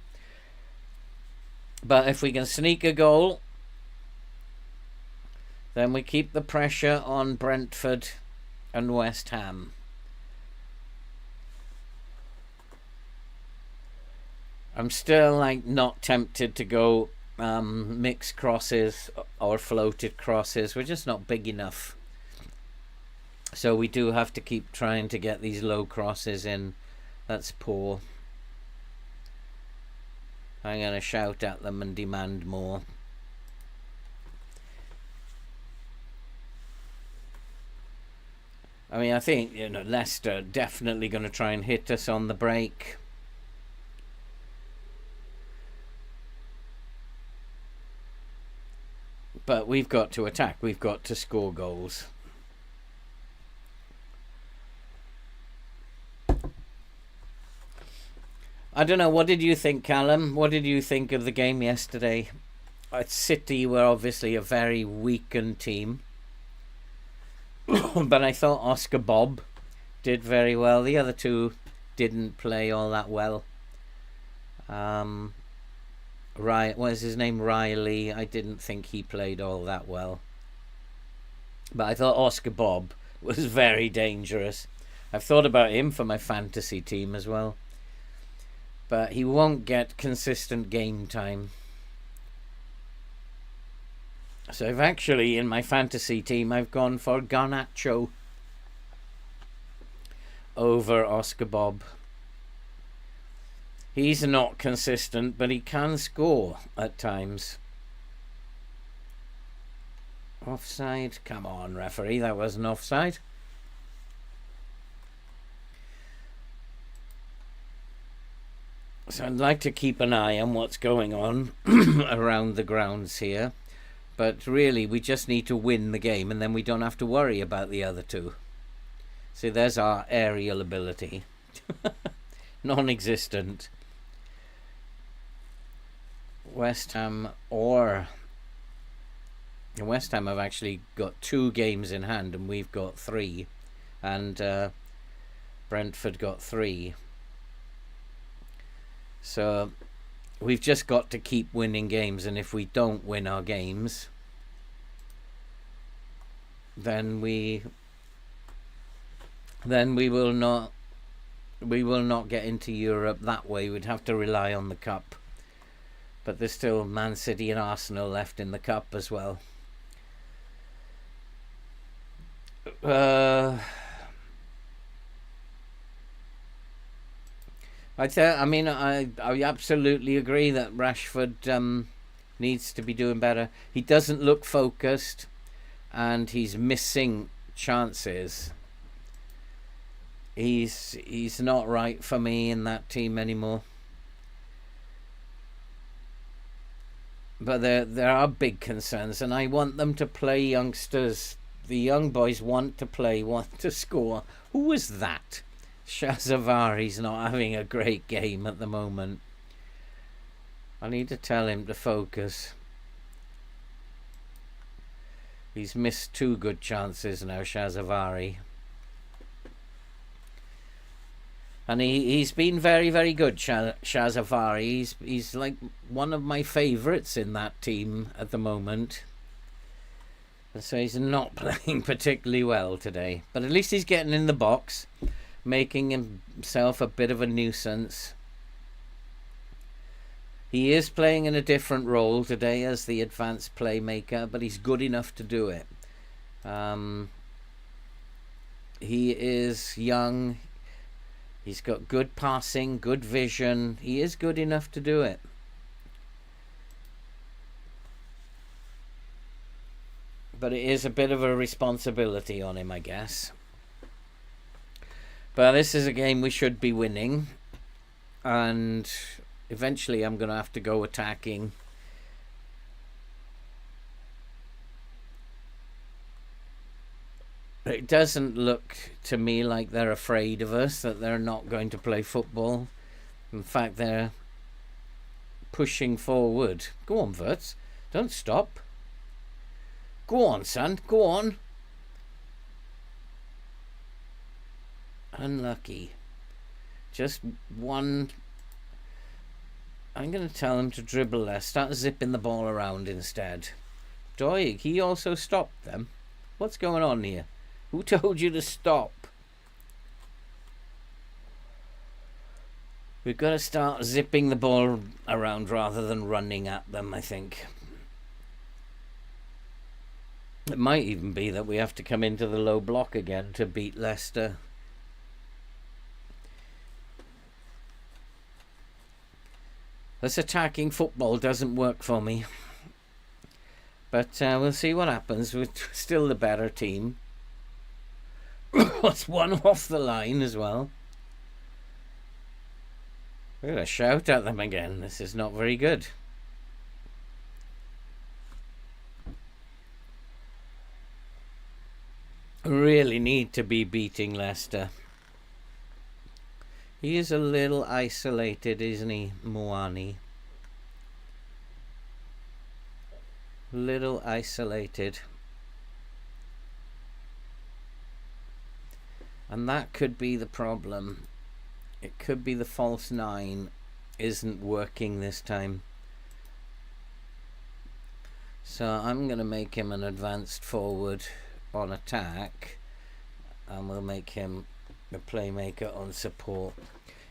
But if we can sneak a goal, then we keep the pressure on Brentford and West Ham. I'm still not tempted to go mixed crosses or floated crosses. We're just not big enough. So we do have to keep trying to get these low crosses in. That's poor. I'm going to shout at them and demand more. I mean, I think Leicester definitely going to try and hit us on the break. But we've got to attack. We've got to score goals. I don't know. What did you think, Callum? What did you think of the game yesterday? City were obviously a very weakened team. But I thought Oscar Bob did very well. The other two didn't play all that well. What is his name? Riley. I didn't think he played all that well. But I thought Oscar Bob was very dangerous. I've thought about him for my fantasy team as well. But he won't get consistent game time. So I've actually, in my fantasy team, I've gone for Garnacho over Oscar Bob. He's not consistent, but he can score at times. Offside? Come on, referee, that wasn't offside. So I'd like to keep an eye on what's going on around the grounds here. But really, we just need to win the game, and then we don't have to worry about the other two. See, there's our aerial ability. Non-existent. West Ham have actually got 2 games in hand, and we've got 3. And Brentford got 3. So we've just got to keep winning games, and if we don't win our games, then we will not get into Europe that way. We'd have to rely on the cup. But there's still Man City and Arsenal left in the cup as well. I absolutely agree that Rashford needs to be doing better. He doesn't look focused, and he's missing chances. He's not right for me in that team anymore. But there are big concerns, and I want them to play youngsters. The young boys want to play, want to score. Who was that? Shazavari's not having a great game at the moment. I need to tell him to focus. He's missed 2 good chances now, Shazavari. And he's been very, very good, Shazavari. He's like one of my favourites in that team at the moment. So he's not playing particularly well today. But at least he's getting in the box, making himself a bit of a nuisance. He is playing in a different role today as the advanced playmaker, but he's good enough to do it. He is young. He's got good passing, good vision. He is good enough to do it. But it is a bit of a responsibility on him, I guess. But this is a game we should be winning. And eventually I'm going to have to go attacking. It doesn't look to me like they're afraid of us, that they're not going to play football. In fact, they're pushing forward. Go on, Verts. Don't stop. Go on, son. Go on. Unlucky. Just one. I'm going to tell him to dribble less. Start zipping the ball around instead. Doig, he also stopped them. What's going on here? Who told you to stop? We've got to start zipping the ball around rather than running at them, I think. It might even be that we have to come into the low block again to beat Leicester. This attacking football doesn't work for me. But we'll see what happens. We're still the better team. It's one off the line as well. We're going to shout at them again. This is not very good. Really need to be beating Leicester. He is a little isolated, isn't he, Moani? Little isolated. And that could be the problem. It could be the false 9 isn't working this time. So I'm going to make him an advanced forward on attack, and we'll make him the playmaker on support.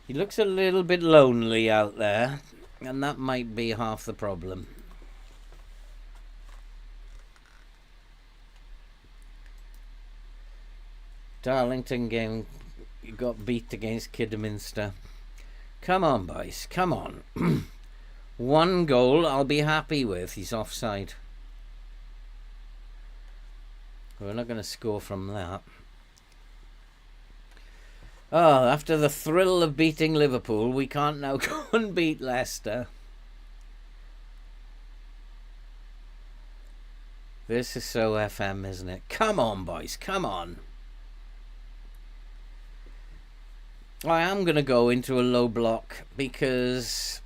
He looks a little bit lonely out there, and that might be half the problem. Darlington game got beat against Kidderminster. Come on, boys, come on. One goal I'll be happy with. He's offside. We're not going to score from that. Oh, after the thrill of beating Liverpool, we can't now go and beat Leicester. This is so FM, isn't it? Come on, boys, come on. I am going to go into a low block because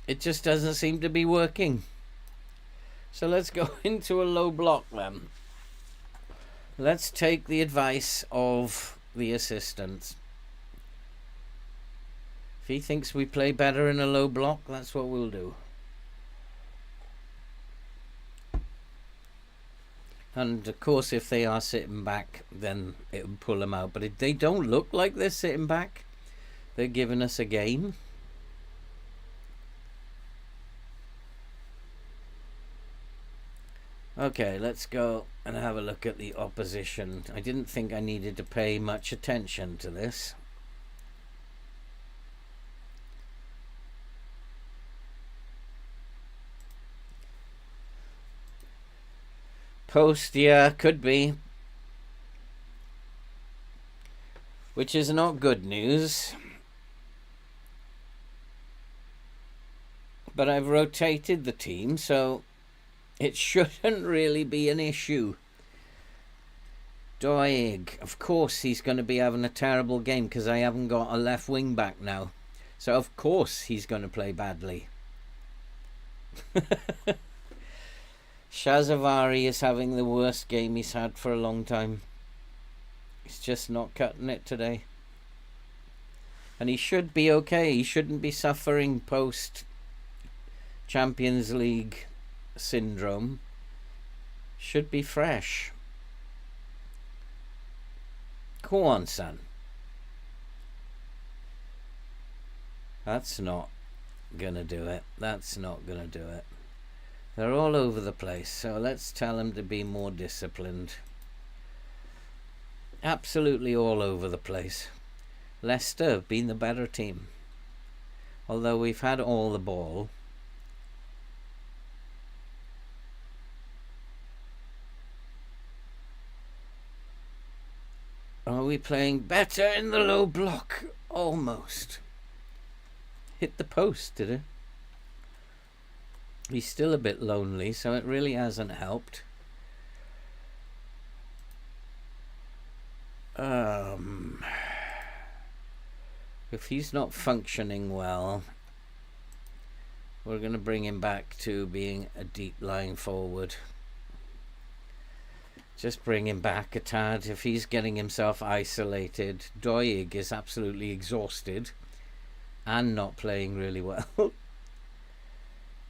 it just doesn't seem to be working. So let's go into a low block then. Let's take the advice of the assistant. If he thinks we play better in a low block, that's what we'll do. And of course, if they are sitting back, then it will pull them out. But if they don't look like they're sitting back, they're giving us a game. Okay, let's go and have a look at the opposition. I didn't think I needed to pay much attention to this. Post, yeah, could be. Which is not good news. But I've rotated the team, so it shouldn't really be an issue. Doig, of course he's going to be having a terrible game because I haven't got a left wing back now. So of course he's going to play badly. Shazavari is having the worst game he's had for a long time. He's just not cutting it today. And he should be okay. He shouldn't be suffering post Champions League syndrome. Should be fresh. Go on, son. That's not gonna do it. That's not gonna do it. They're all over the place, so let's tell them to be more disciplined. Absolutely all over the place. Leicester have been the better team, although we've had all the ball. Are we playing better in the low block? Almost. Hit the post, did it? He's still a bit lonely, so it really hasn't helped. If he's not functioning well, we're going to bring him back to being a deep lying forward. Just bring him back a tad. If he's getting himself isolated, Doig is absolutely exhausted and not playing really well.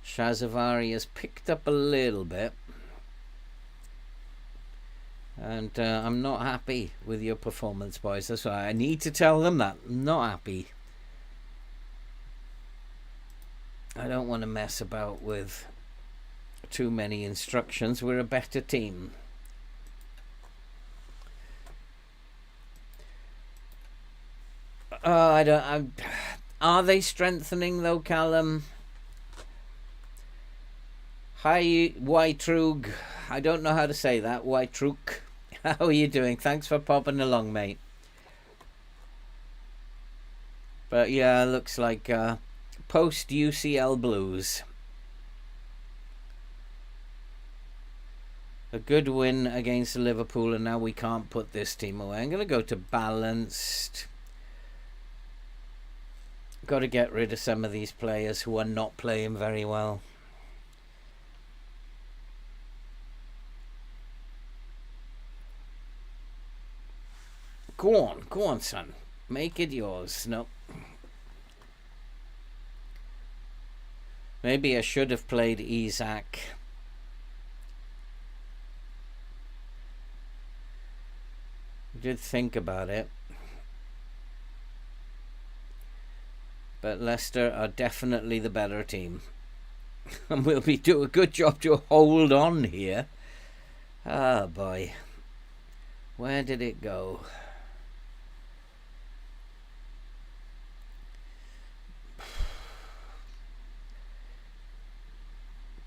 Shazavari has picked up a little bit. And I'm not happy with your performance, boys. That's why I need to tell them that. I'm not happy. I don't want to mess about with too many instructions. We're a better team. Are they strengthening though, Callum? Hi, Whitrug. I don't know how to say that. Whitrug. How are you doing? Thanks for popping along, mate. But yeah, looks like post UCL Blues. A good win against Liverpool, and now we can't put this team away. I'm going to go to balanced. Got to get rid of some of these players who are not playing very well. Go on, son. Make it yours. No. Maybe I should have played Isaac. I did think about it. But Leicester are definitely the better team. And we'll do a good job to hold on here. Ah, boy. Where did it go?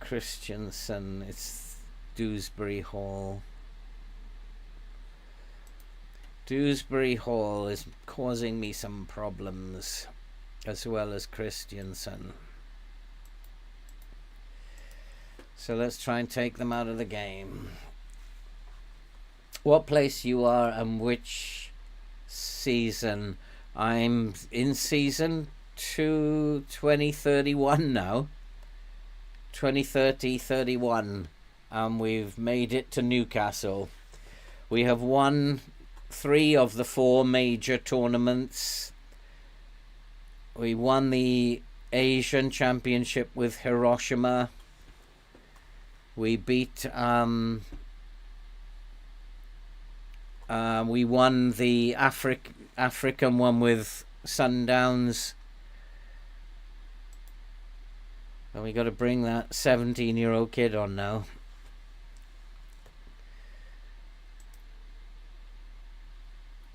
Christensen, it's Dewsbury Hall. Dewsbury Hall is causing me some problems, as well as Christensen. So let's try and take them out of the game. What place you are and which season? I'm in season 2031 now. 2030-31, and we've made it to Newcastle. We have won 3 of the 4 major tournaments. We won the Asian Championship with Hiroshima. We beat we won the African one with Sundowns. And we got to bring that 17-year-old kid on now.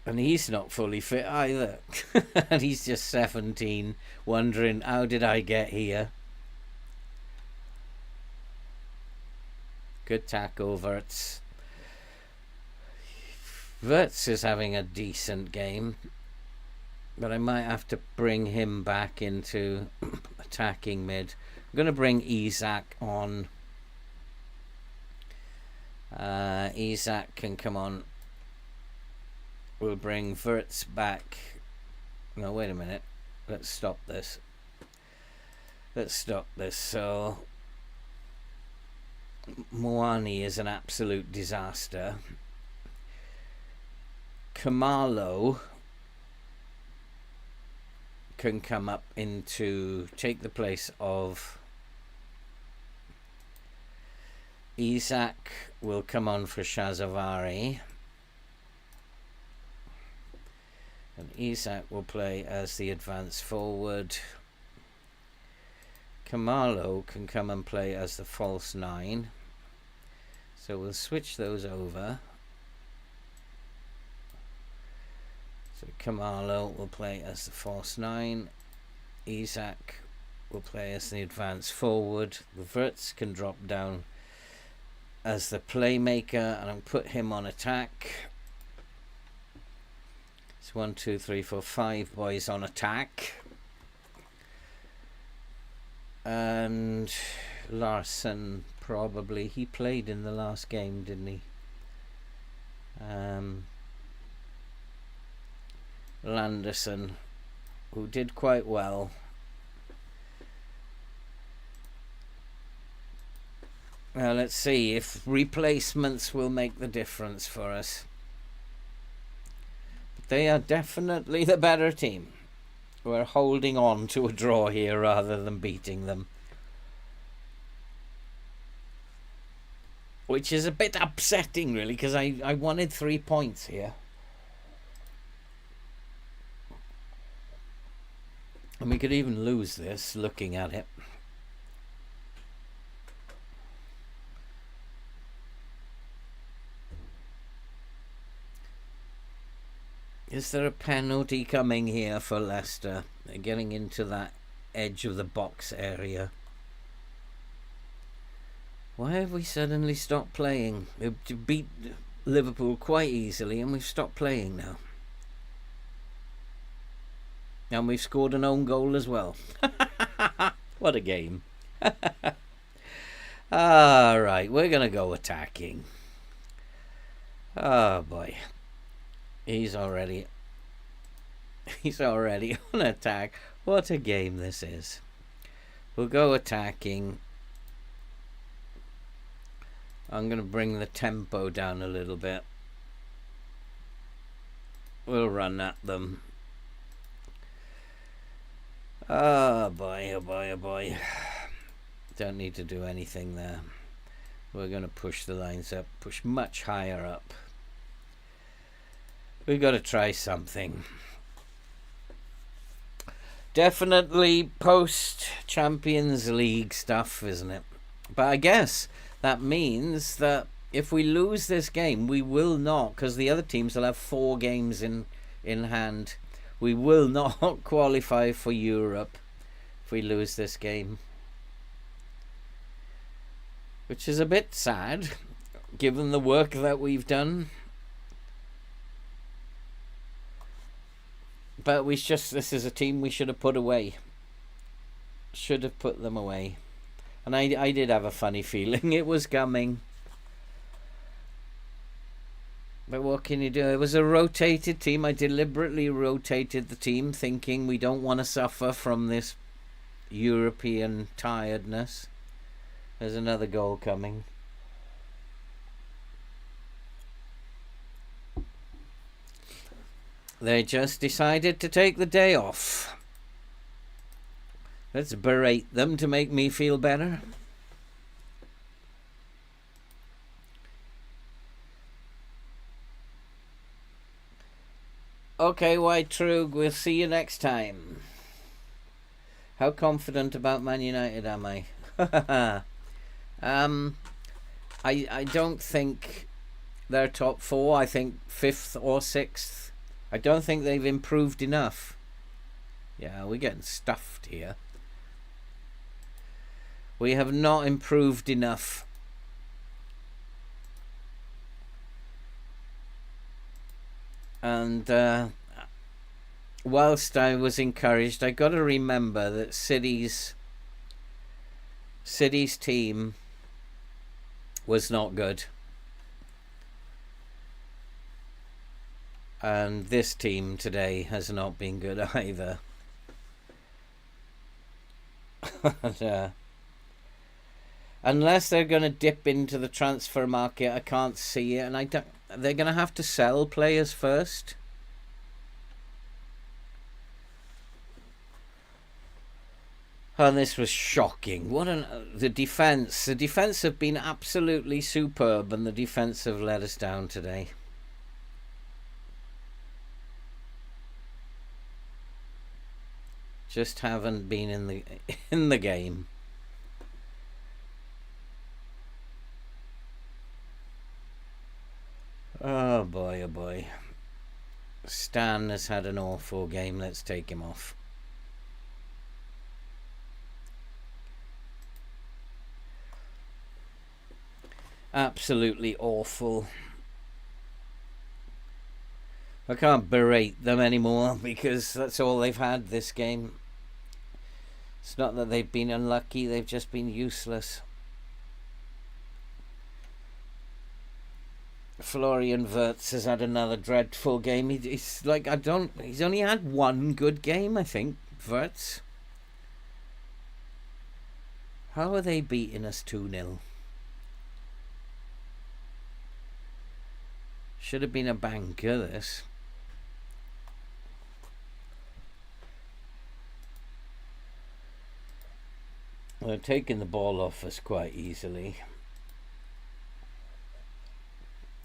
And he's not fully fit either. And he's just 17, wondering, how did I get here? Good tackle, Wirtz. Wirtz is having a decent game. But I might have to bring him back into attacking mid. I'm going to bring Isaac on. Isaac can come on. We'll bring Wirtz back. No, wait a minute. Let's stop this. So, Moani is an absolute disaster. Kamalo can come up into take the place of Isaac. Will come on for Shazavari, and Isaac will play as the advance forward. Kamalo can come and play as the false 9, so we'll switch those over. So Kamalo will play as the false 9. Isaac will play as the advance forward. Wirtz can drop down as the playmaker, and I'll put him on attack. It's 1, 2, 3, 4, 5 boys on attack. And Larson, probably. He played in the last game, didn't he? Landerson, who did quite well. Now let's see if replacements will make the difference for us. But they are definitely the better team. We're holding on to a draw here rather than beating them, which is a bit upsetting really, because I wanted 3 points here. And we could even lose this, looking at it. Is there a penalty coming here for Leicester? They're getting into that edge of the box area. Why have we suddenly stopped playing? We beat Liverpool quite easily and we've stopped playing now. And we've scored an own goal as well. What a game. Alright, we're going to go attacking. Oh boy. He's already on attack. What a game this is. We'll go attacking. I'm going to bring the tempo down a little bit. We'll run at them. Oh boy, oh boy, oh boy. Don't need to do anything there. We're going to push the lines up, push much higher up. We've got to try something. Definitely post-Champions League stuff, isn't it? But I guess that means that if we lose this game, we will not, because the other teams will have 4 games in hand. We will not qualify for Europe if we lose this game. Which is a bit sad, given the work that we've done. But this is a team we should have put away. Should have put them away. And I did have a funny feeling it was coming. But what can you do? It was a rotated team. I deliberately rotated the team, thinking we don't want to suffer from this European tiredness. There's another goal coming. They just decided to take the day off. Let's berate them to make me feel better. Okay, White Trug, we'll see you next time. How confident about Man United am I? I don't think they're top 4. I think 5th or 6th. I don't think they've improved enough. Yeah, we're getting stuffed here. We have not improved enough. And whilst I was encouraged, I got to remember that City's team was not good. And this team today has not been good either. And, unless they're going to dip into the transfer market, I can't see it. And they're going to have to sell players first. And this was shocking. The defence. The defence have been absolutely superb, and the defence have let us down today. Just haven't been in the game. Oh boy, oh boy. Stan has had an awful game. Let's take him off. Absolutely awful. I can't berate them anymore because that's all they've had this game. It's not that they've been unlucky, they've just been useless. Florian Wirtz has had another dreadful game. He's like, he's only had one good game, I think, Wirtz. How are they beating us 2-0? Should have been a banker, this. They're taking the ball off us quite easily.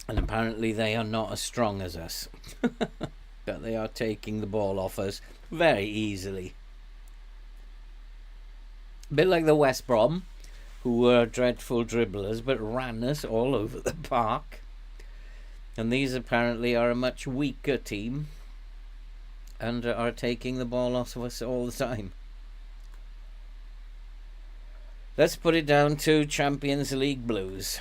And apparently they are not as strong as us. But they are taking the ball off us very easily. A bit like the West Brom, who were dreadful dribblers but ran us all over the park. And these apparently are a much weaker team and are taking the ball off us all the time. Let's put it down to Champions League blues.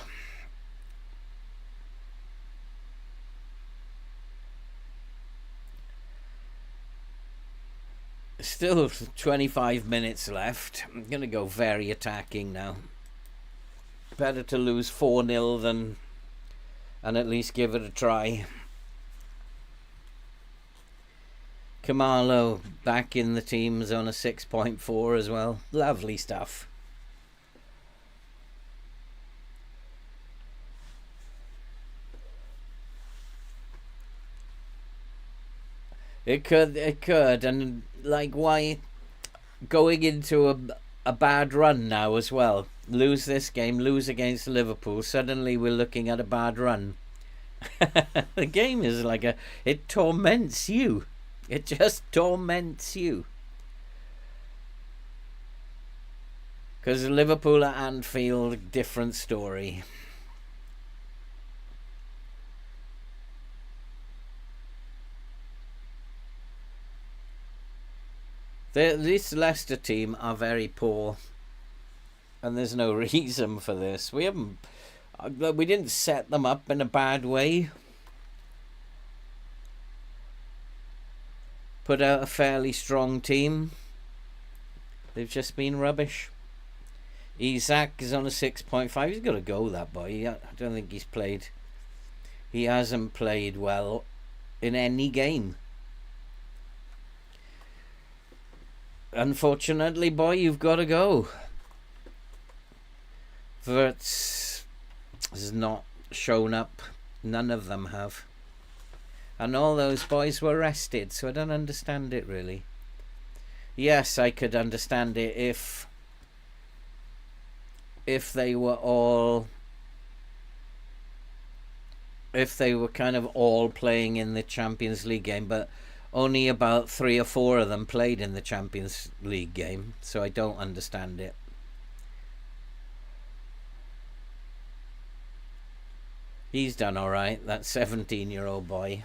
Still 25 minutes left. I'm going to go very attacking now. Better to lose 4-0 and at least give it a try. Kamalo back in the teams on a 6.4 as well. Lovely stuff. It could, and like why going into a bad run now as well. Lose this game, lose against Liverpool. Suddenly we're looking at a bad run. The game is like it torments you. It just torments you. Because Liverpool at Anfield, different story. This Leicester team are very poor, and there's no reason for this. We didn't set them up in a bad way. Put out a fairly strong team. They've just been rubbish. Isak is on a 6.5. He's got to go, that boy. I don't think he's played. He hasn't played well in any game. Unfortunately, boy, you've got to go. Verts has not shown up. None of them have. And all those boys were rested, so I don't understand it really. Yes, I could understand it if they were all... if they were kind of all playing in the Champions League game, but only about 3 or 4 of them played in the Champions League game, so I don't understand it. He's done alright, that 17-year-old boy.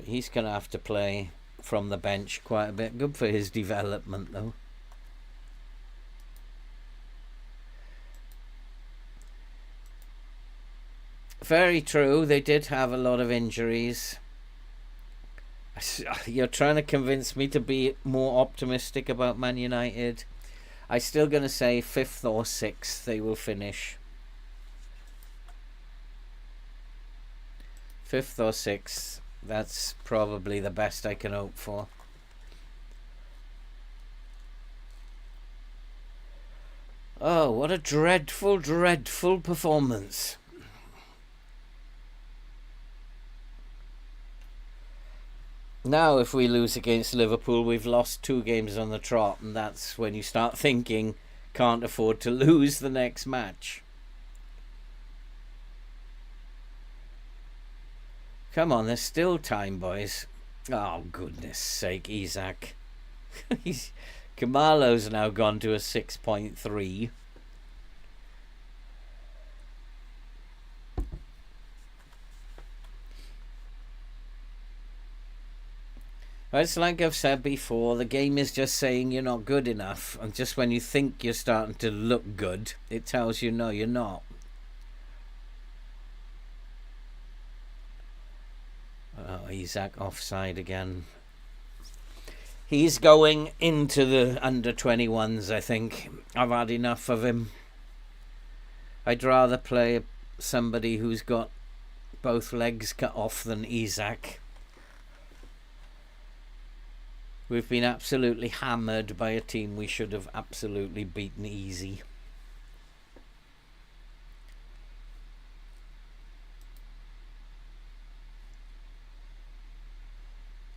He's going to have to play from the bench quite a bit. Good for his development, though. Very true, they did have a lot of injuries. You're trying to convince me to be more optimistic about Man United. I'm still going to say 5th or 6th they will finish. 5th or 6th. That's probably the best I can hope for. Oh, what a dreadful, dreadful performance. Now, if we lose against Liverpool, we've lost 2 games on the trot, and that's when you start thinking, can't afford to lose the next match. Come on, there's still time, boys. Oh, goodness sake, Isak. Kamalo's now gone to a 6.3. It's like I've said before, the game is just saying you're not good enough. And just when you think you're starting to look good, it tells you no, you're not. Oh, Isak offside again. He's going into the under-21s, I think. I've had enough of him. I'd rather play somebody who's got both legs cut off than Isak. We've been absolutely hammered by a team we should have absolutely beaten easy.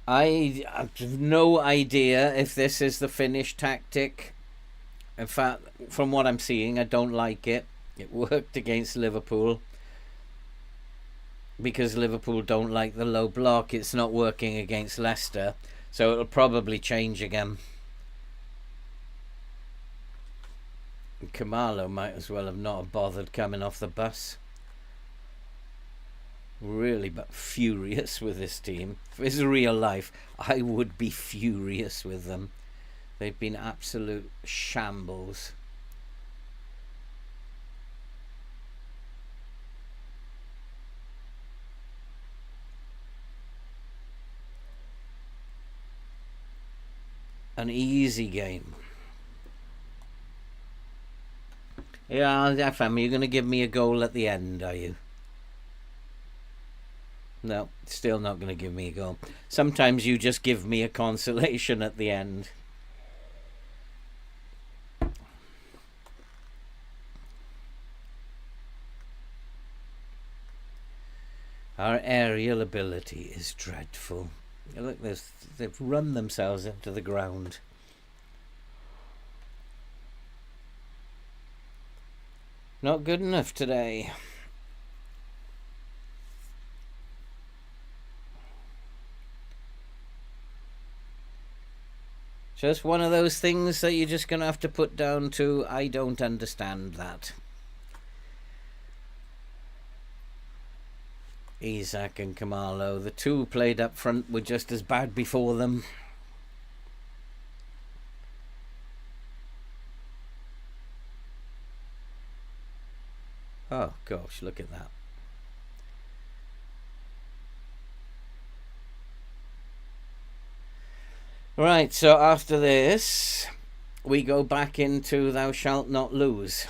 I have no idea if this is the Finnish tactic. In fact, from what I'm seeing, I don't like it. It worked against Liverpool. Because Liverpool don't like the low block, it's not working against Leicester. So it'll probably change again. Kamalo might as well have not bothered coming off the bus. Really but furious with this team. If it's real life, I would be furious with them. They've been absolute shambles. An easy game. Yeah, FM, you're going to give me a goal at the end, are you? No, still not going to give me a goal. Sometimes you just give me a consolation at the end. Our aerial ability is dreadful. Look, they've run themselves into the ground. Not good enough today. Just one of those things that you're just going to have to put down to, I don't understand that. Isak and Kamalo, the two played up front, were just as bad before them. Oh gosh, look at that. Right, so after this, we go back into Thou Shalt Not Lose.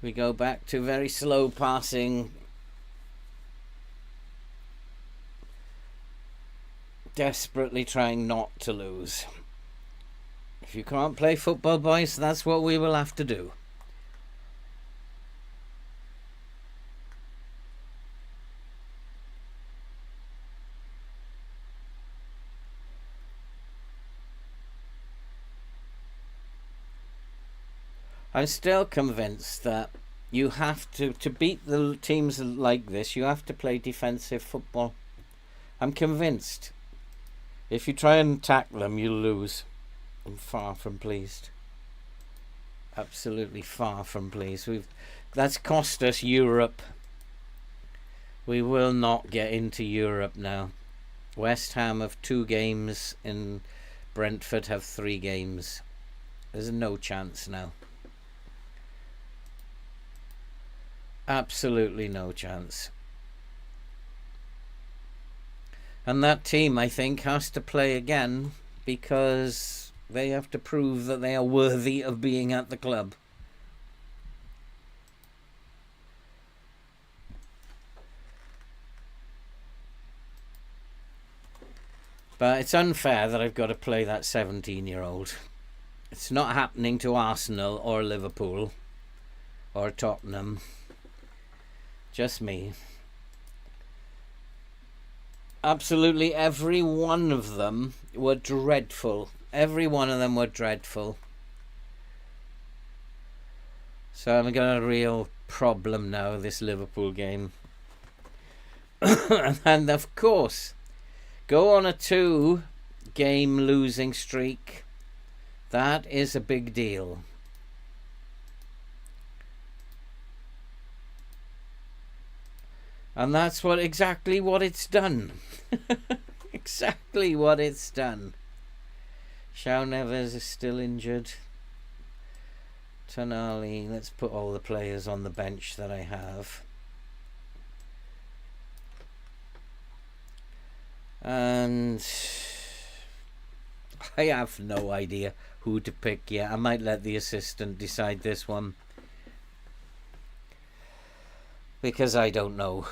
We go back to very slow passing, desperately trying not to lose. If you can't play football, boys, that's what we will have to do. I'm still convinced that you have to beat the teams like this, you have to play defensive football. I'm convinced. If you try and attack them, you'll lose. I'm far from pleased. Absolutely far from pleased. That's cost us Europe. We will not get into Europe now. West Ham have 2 games and Brentford have 3 games. There's no chance now. Absolutely no chance. And that team, I think, has to play again because they have to prove that they are worthy of being at the club. But it's unfair that I've got to play that 17-year-old. It's not happening to Arsenal or Liverpool or Tottenham. Just me. Absolutely every one of them were dreadful. Every one of them were dreadful. So I've got a real problem now, this Liverpool game. And of course, go on a 2-game losing streak. That is a big deal. And that's exactly what it's done. Exactly what it's done. João Neves is still injured. Tonali, let's put all the players on the bench that I have. And I have no idea who to pick yet. I might let the assistant decide this one, because I don't know.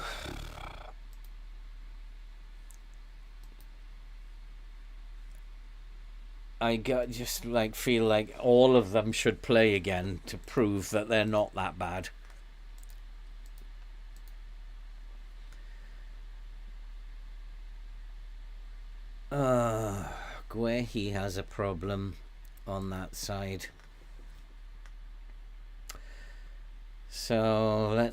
I feel like all of them should play again to prove that they're not that bad. Guehi has a problem on that side. So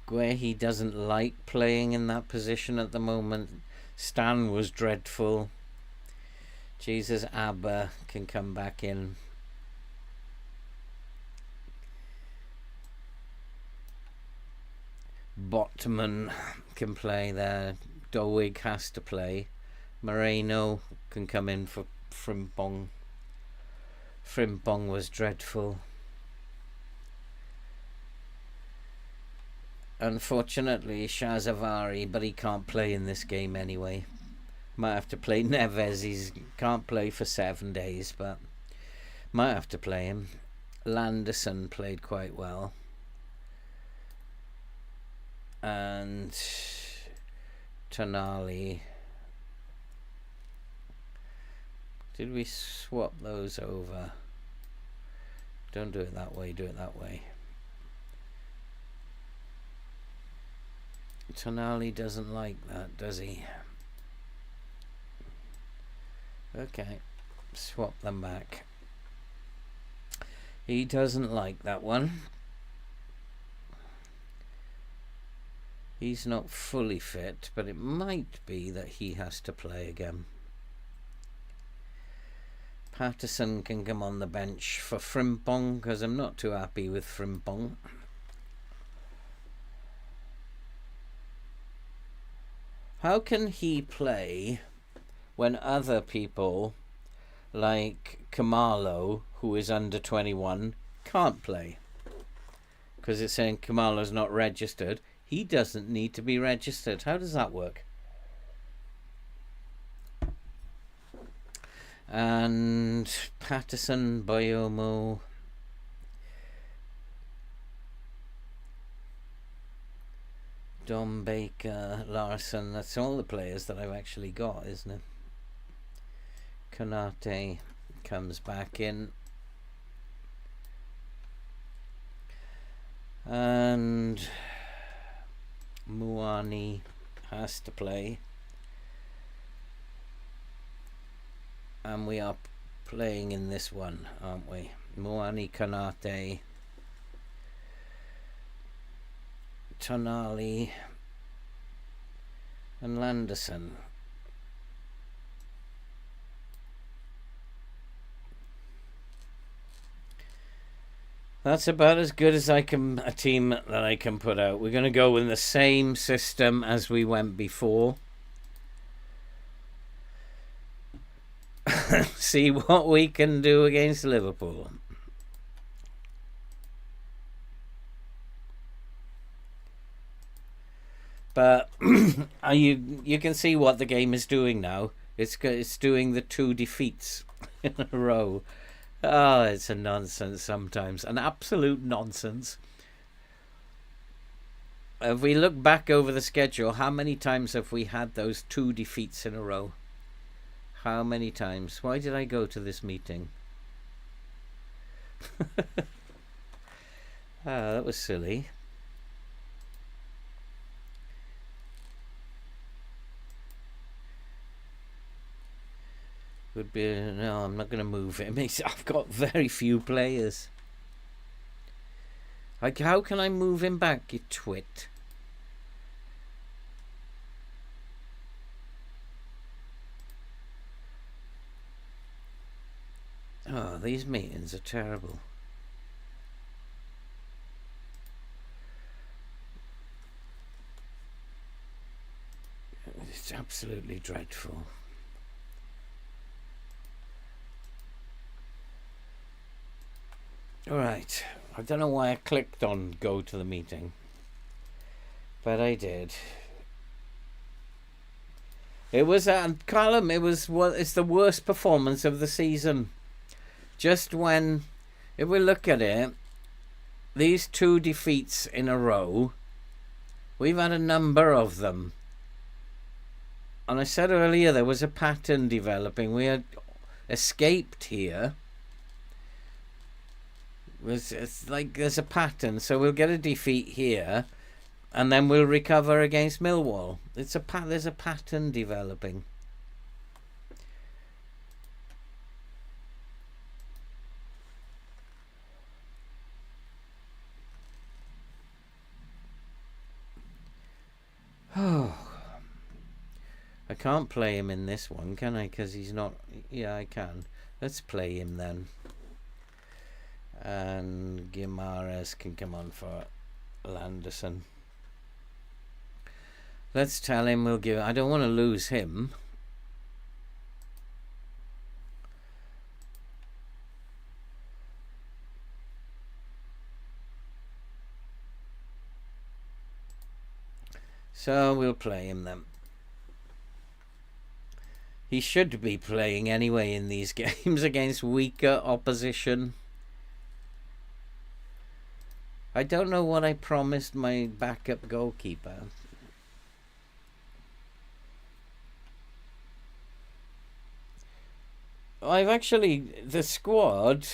Guehi doesn't like playing in that position at the moment. Stan was dreadful. Jesus, Abba can come back in. Botman can play there. Doig has to play. Moreno can come in for Frimpong. Frimpong was dreadful. Unfortunately, Shazavari, but he can't play in this game anyway. Might have to play Neves. He can't play for 7 days, but might have to play him. Landerson played quite well. And Tonali. Did we swap those over? Don't do it that way, do it that way. Tonali doesn't like that, does he? Okay, swap them back. He doesn't like that one. He's not fully fit, but it might be that he has to play again. Patterson can come on the bench for Frimpong, because I'm not too happy with Frimpong. How can he play when other people like Kamalo, who is under 21, can't play? Because it's saying Kamalo's not registered. He doesn't need to be registered. How does that work? And Patterson, Boyomo, Dom Baker, Larson. That's all the players that I've actually got, isn't it? Konate comes back in. And Muani has to play. And we are playing in this one, aren't we? Muani, Konate, Tonali, and Landerson. That's about as good as a team that I can put out. We're going to go in the same system as we went before. See what we can do against Liverpool. But you can see what the game is doing now. It's doing the 2 defeats in a row. Oh, it's a nonsense sometimes. An absolute nonsense. If we look back over the schedule, how many times have we had those 2 defeats in a row? How many times? Why did I go to this meeting? That was silly. Would be no. I'm not going to move him. I've got very few players. Like, how can I move him back, you twit? Oh, these meetings are terrible. It's absolutely dreadful. Alright, I don't know why I clicked on go to the meeting, but I did. It was Callum, it's the worst performance of the season. Just when, if we look at it, these 2 defeats in a row, we've had a number of them. And I said earlier there was a pattern developing. We had escaped here. It's like there's a pattern, so we'll get a defeat here, and then we'll recover against Millwall. There's a pattern developing. Oh, I can't play him in this one, can I? Because he's not. Yeah, I can. Let's play him then. And Guimaraes can come on for Landerson. Let's tell him we'll give. I don't want to lose him. So we'll play him then. He should be playing anyway in these games against weaker opposition. I don't know what I promised my backup goalkeeper. I've actually, the squad,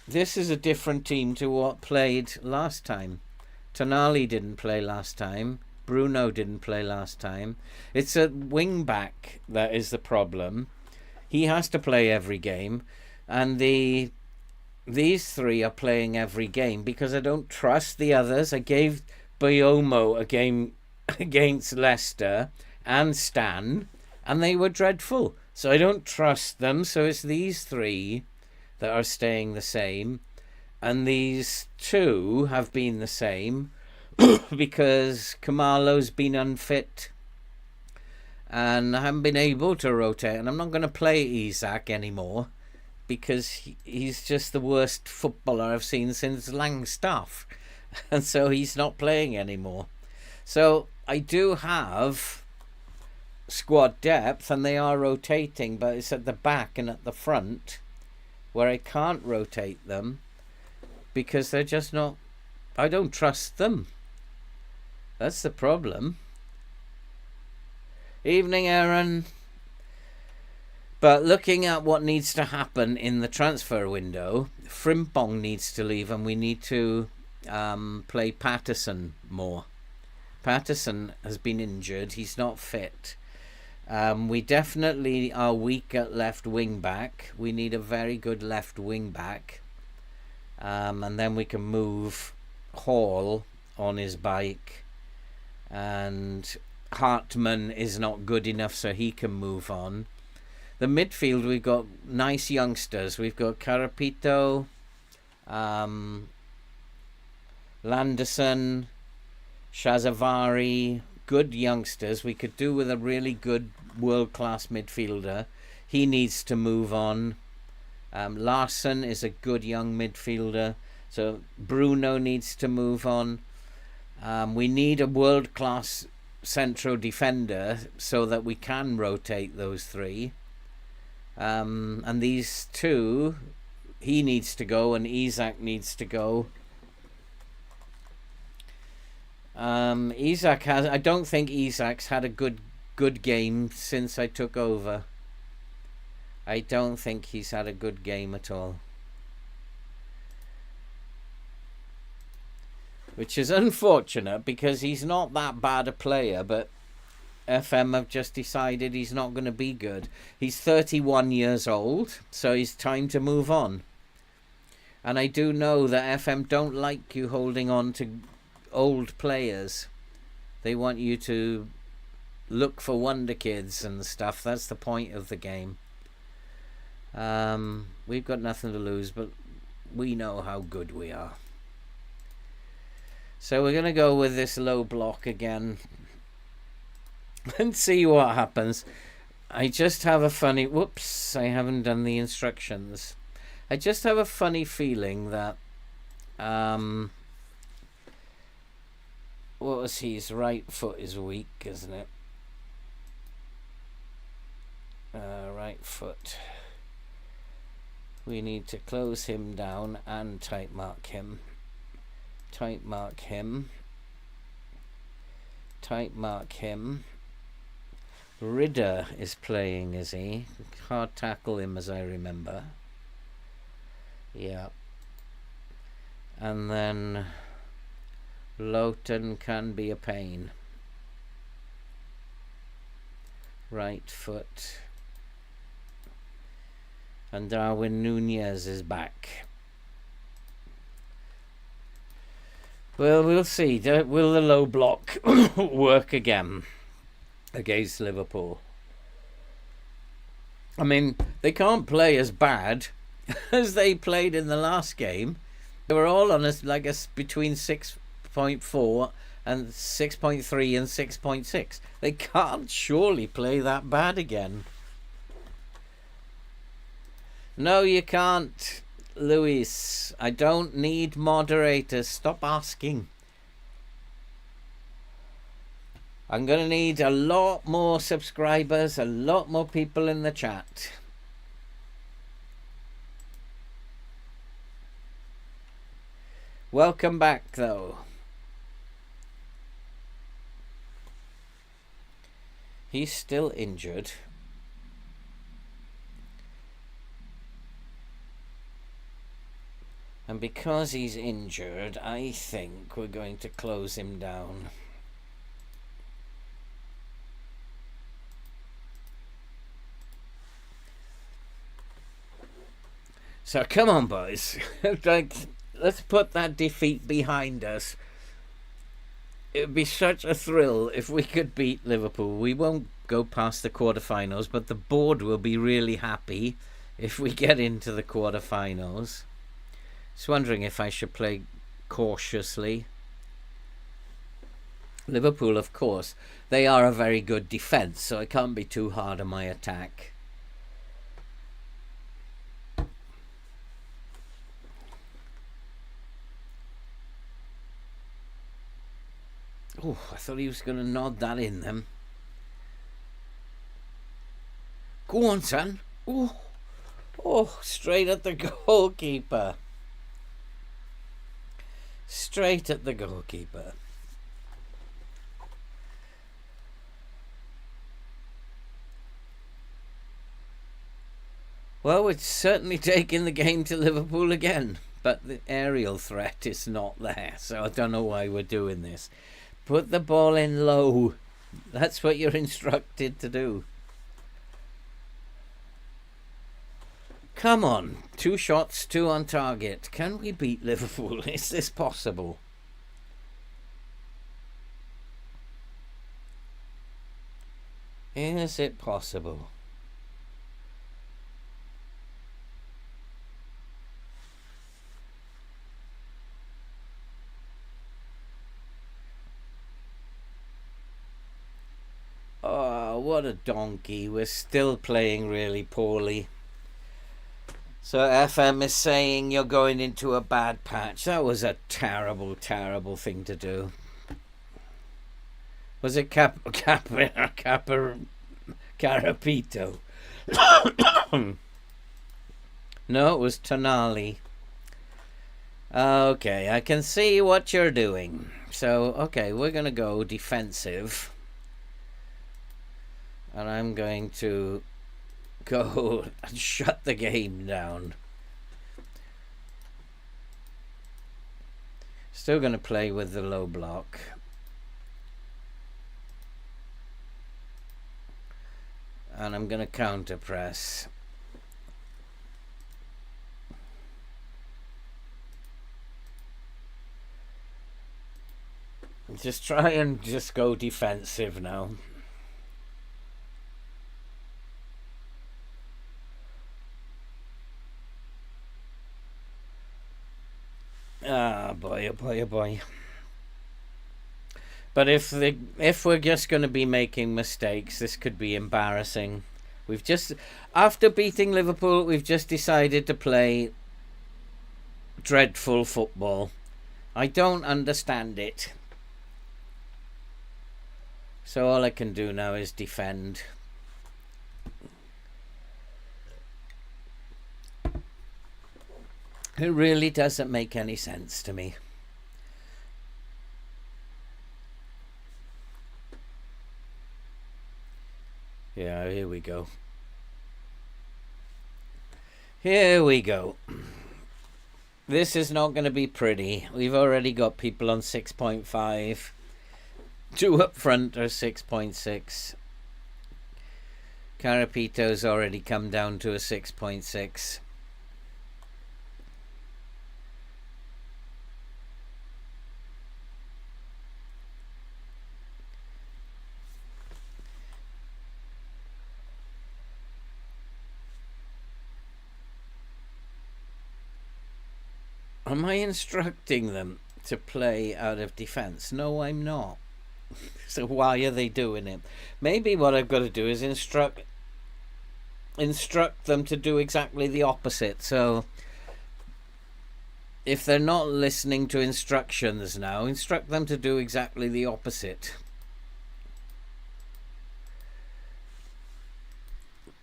this is a different team to what played last time. Tonali didn't play last time. Bruno didn't play last time. It's a wing back that is the problem. He has to play every game, and these three are playing every game because I don't trust the others. I gave Boyomo a game against Leicester and Stan, and they were dreadful. So I don't trust them. So it's these three that are staying the same, and these two have been the same because Kamalo's been unfit and I haven't been able to rotate, and I'm not going to play Isak anymore because he's just the worst footballer I've seen since Langstaff, and so he's not playing anymore. So I do have squad depth and they are rotating, but it's at the back and at the front where I can't rotate them because they're just not, I don't trust them. That's the problem. Evening, Aaron. But looking at what needs to happen in the transfer window, Frimpong needs to leave and we need to play Patterson more. Patterson has been injured. He's not fit. We definitely are weak at left wing back. We need a very good left wing back. And then we can move Hall on his bike. And Hartman is not good enough, so he can move on. The midfield, we've got nice youngsters. We've got Carapito, Landerson, Shazavari, good youngsters. We could do with a really good world-class midfielder. He needs to move on. Larson is a good young midfielder. So Bruno needs to move on. We need a world-class central defender so that we can rotate those three. And these two, he needs to go and Isak needs to go. Isak has, I don't think Isak's had a good game since I took over. I don't think he's had a good game at all, which is unfortunate because he's not that bad a player, but FM have just decided he's not going to be good. He's 31 years old, so it's time to move on. And I do know that FM don't like you holding on to old players. They want you to look for wonder kids and stuff. That's the point of the game. We've got nothing to lose, but we know how good we are. So we're going to go with this low block again and see what happens. I just have a funny... Whoops, I haven't done the instructions. I just have a funny feeling that... what was his right foot is weak, isn't it? Right foot. We need to close him down and tight mark him. Tight mark him. Tight mark him. Ridder is playing, is he? Hard tackle him, as I remember. Yeah. And then Lowton can be a pain. Right foot. And Darwin Nunez is back. Well, we'll see. Will the low block work again against Liverpool? I mean, they can't play as bad as they played in the last game. They were all on between 6.4 and 6.3 and 6.6. They can't surely play that bad again. No, you can't, Luis. I don't need moderators. Stop asking. I'm going to need a lot more subscribers, a lot more people in the chat. Welcome back, though. He's still injured. And because he's injured, I think we're going to close him down. So come on, boys. Like, let's put that defeat behind us. It would be such a thrill if we could beat Liverpool. We won't go past the quarterfinals, but the board will be really happy if we get into the quarterfinals. Just wondering if I should play cautiously. Liverpool, of course, they are a very good defence, so I can't be too hard on my attack. Oh, I thought he was going to nod that in them. Go on, son. Oh, straight at the goalkeeper. Straight at the goalkeeper. Well, it's certainly taking the game to Liverpool again, but the aerial threat is not there, so I don't know why we're doing this. Put the ball in low. That's what you're instructed to do. Come on. 2 shots, 2 on target. Can we beat Liverpool? Is this possible? Is it possible? Oh, what a donkey. We're still playing really poorly. So FM is saying you're going into a bad patch. That was a terrible, terrible thing to do. Was it Carapito? No, it was Tonali. Okay, I can see what you're doing. So, okay, we're going to go defensive. And I'm going to go and shut the game down. Still going to play with the low block. And I'm going to counter press. Just try and just go defensive now. Ah, boy, oh boy, oh boy. But if we're just going to be making mistakes, this could be embarrassing. We've just, after beating Liverpool, we've just decided to play dreadful football. I don't understand it. So all I can do now is defend. It really doesn't make any sense to me. Yeah, here we go. Here we go. This is not going to be pretty. We've already got people on 6.5. 2 up front are 6.6. Carapito's already come down to a 6.6. Am I instructing them to play out of defense? No, I'm not. So why are they doing it? Maybe what I've got to do is instruct them to do exactly the opposite. So if they're not listening to instructions now, instruct them to do exactly the opposite.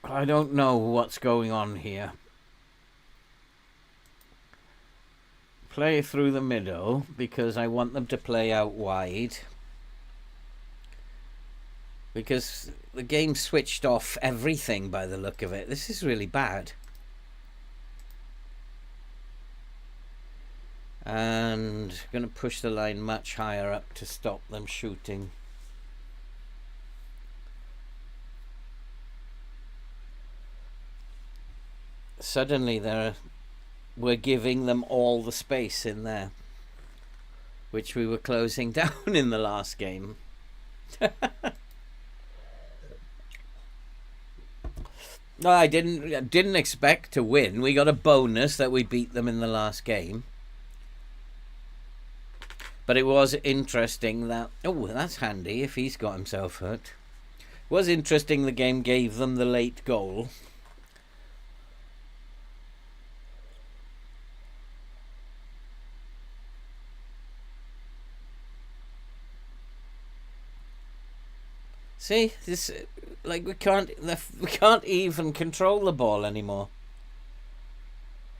I don't know what's going on here. Play through the middle because I want them to play out wide. Because the game switched off everything by the look of it. This is really bad. And going to push the line much higher up to stop them shooting. Suddenly they're we're giving them all the space in there, which we were closing down in the last game. No, I didn't expect to win. We got a bonus that we beat them in the last game. But it was interesting that... Oh, that's handy if he's got himself hurt. It was interesting the game gave them the late goal. See, this, like, we can't even control the ball anymore.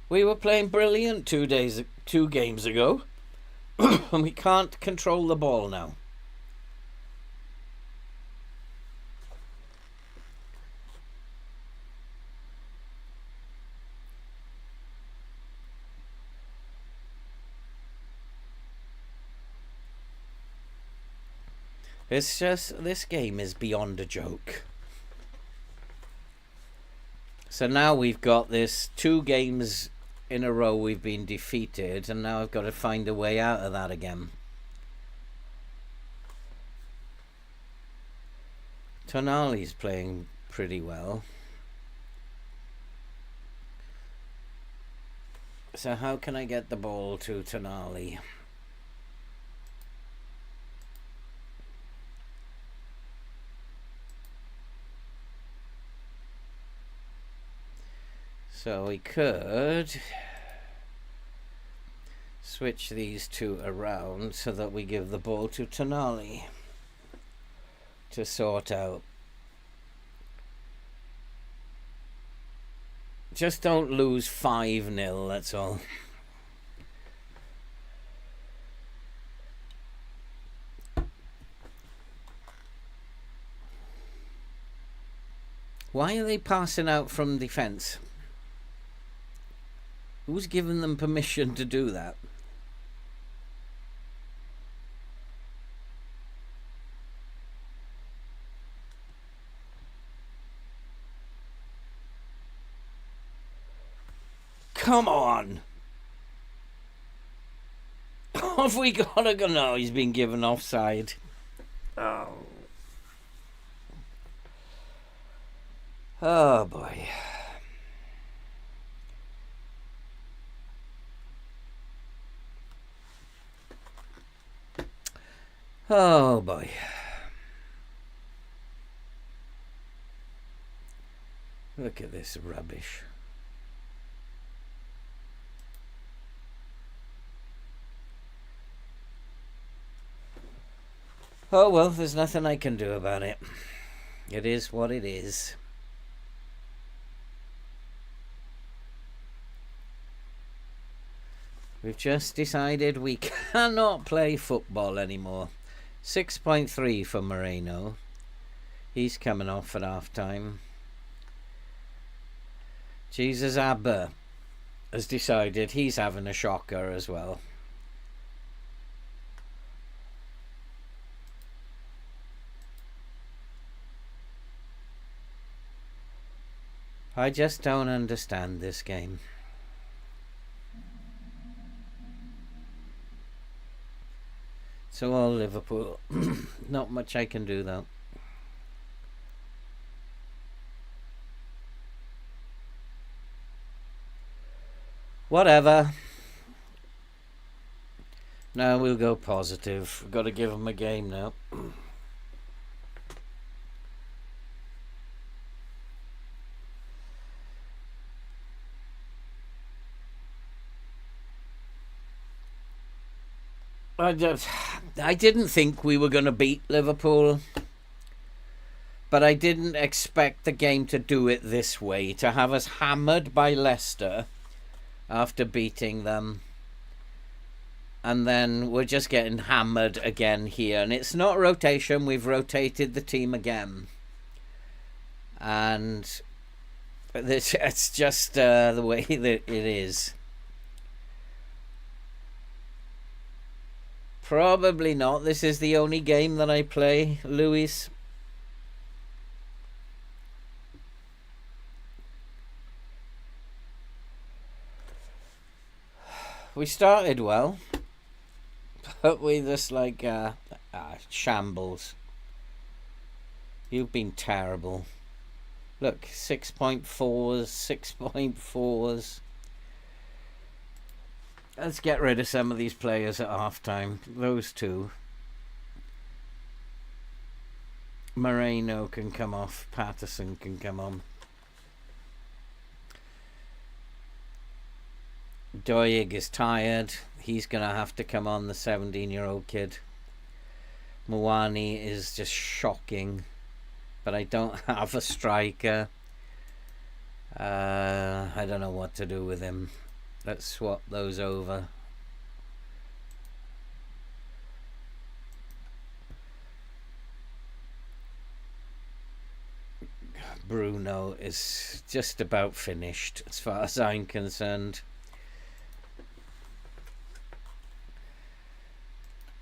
We were playing brilliant 2 games ago, and we can't control the ball now. It's just, this game is beyond a joke. So now we've got this 2 games in a row we've been defeated, and now I've got to find a way out of that again. Tonali's playing pretty well. So how can I get the ball to Tonali? So we could switch these 2 around so that we give the ball to Tonali to sort out. Just don't lose 5-0, that's all. Why are they passing out from defence? Who's given them permission to do that? Come on! Have we got to go? No, he's been given offside. Oh. Oh boy. Oh boy. Look at this rubbish. Oh well, there's nothing I can do about it. It is what it is. We've just decided we cannot play football anymore. 6.3 for Moreno. He's coming off at half time. Jesus Abba has decided he's having a shocker as well. I just don't understand this game. So all Liverpool. Not much I can do though. Whatever. Now we'll go positive. We've got to give them a game now. I didn't think we were going to beat Liverpool, but I didn't expect the game to do it this way, to have us hammered by Leicester after beating them, and then we're just getting hammered again here. And it's not rotation, we've rotated the team again, and it's just the way that it is. Probably not. This is the only game that I play, Luis. We started well, but we just like shambles. You've been terrible. Look, 6.4s, 6.4s. Let's get rid of some of these players at half-time. Those two. Moreno can come off. Patterson can come on. Doig is tired. He's going to have to come on, the 17-year-old kid. Mwani is just shocking. But I don't have a striker. I don't know what to do with him. Let's swap those over. Bruno is just about finished as far as I'm concerned.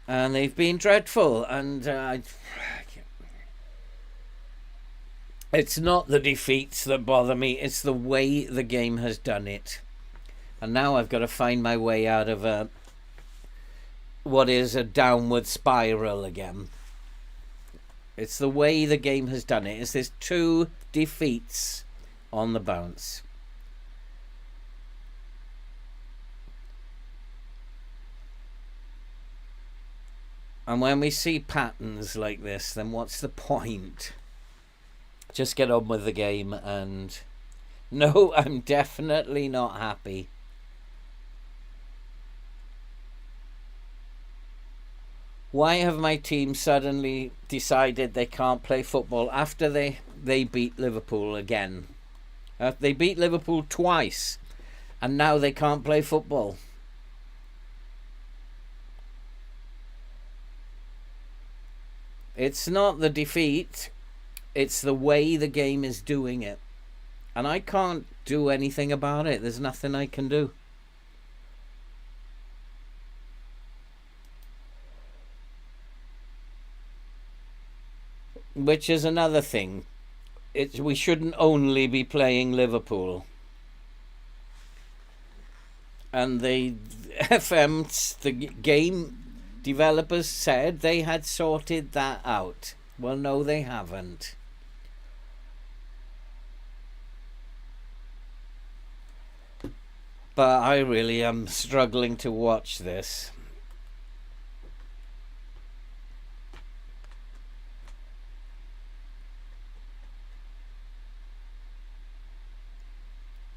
And they've been dreadful, and it's not the defeats that bother me, it's the way the game has done it. And now I've got to find my way out of what is a downward spiral again. It's the way the game has done it. It's there's 2 defeats on the bounce. And when we see patterns like this, then what's the point? Just get on with the game. And no, I'm definitely not happy. Why have my team suddenly decided they can't play football after they beat Liverpool again? They beat Liverpool twice, and now they can't play football. It's not the defeat, it's the way the game is doing it. And I can't do anything about it. There's nothing I can do. Which is another thing. We shouldn't only be playing Liverpool. And the game developers said they had sorted that out. Well, no, they haven't. But I really am struggling to watch this.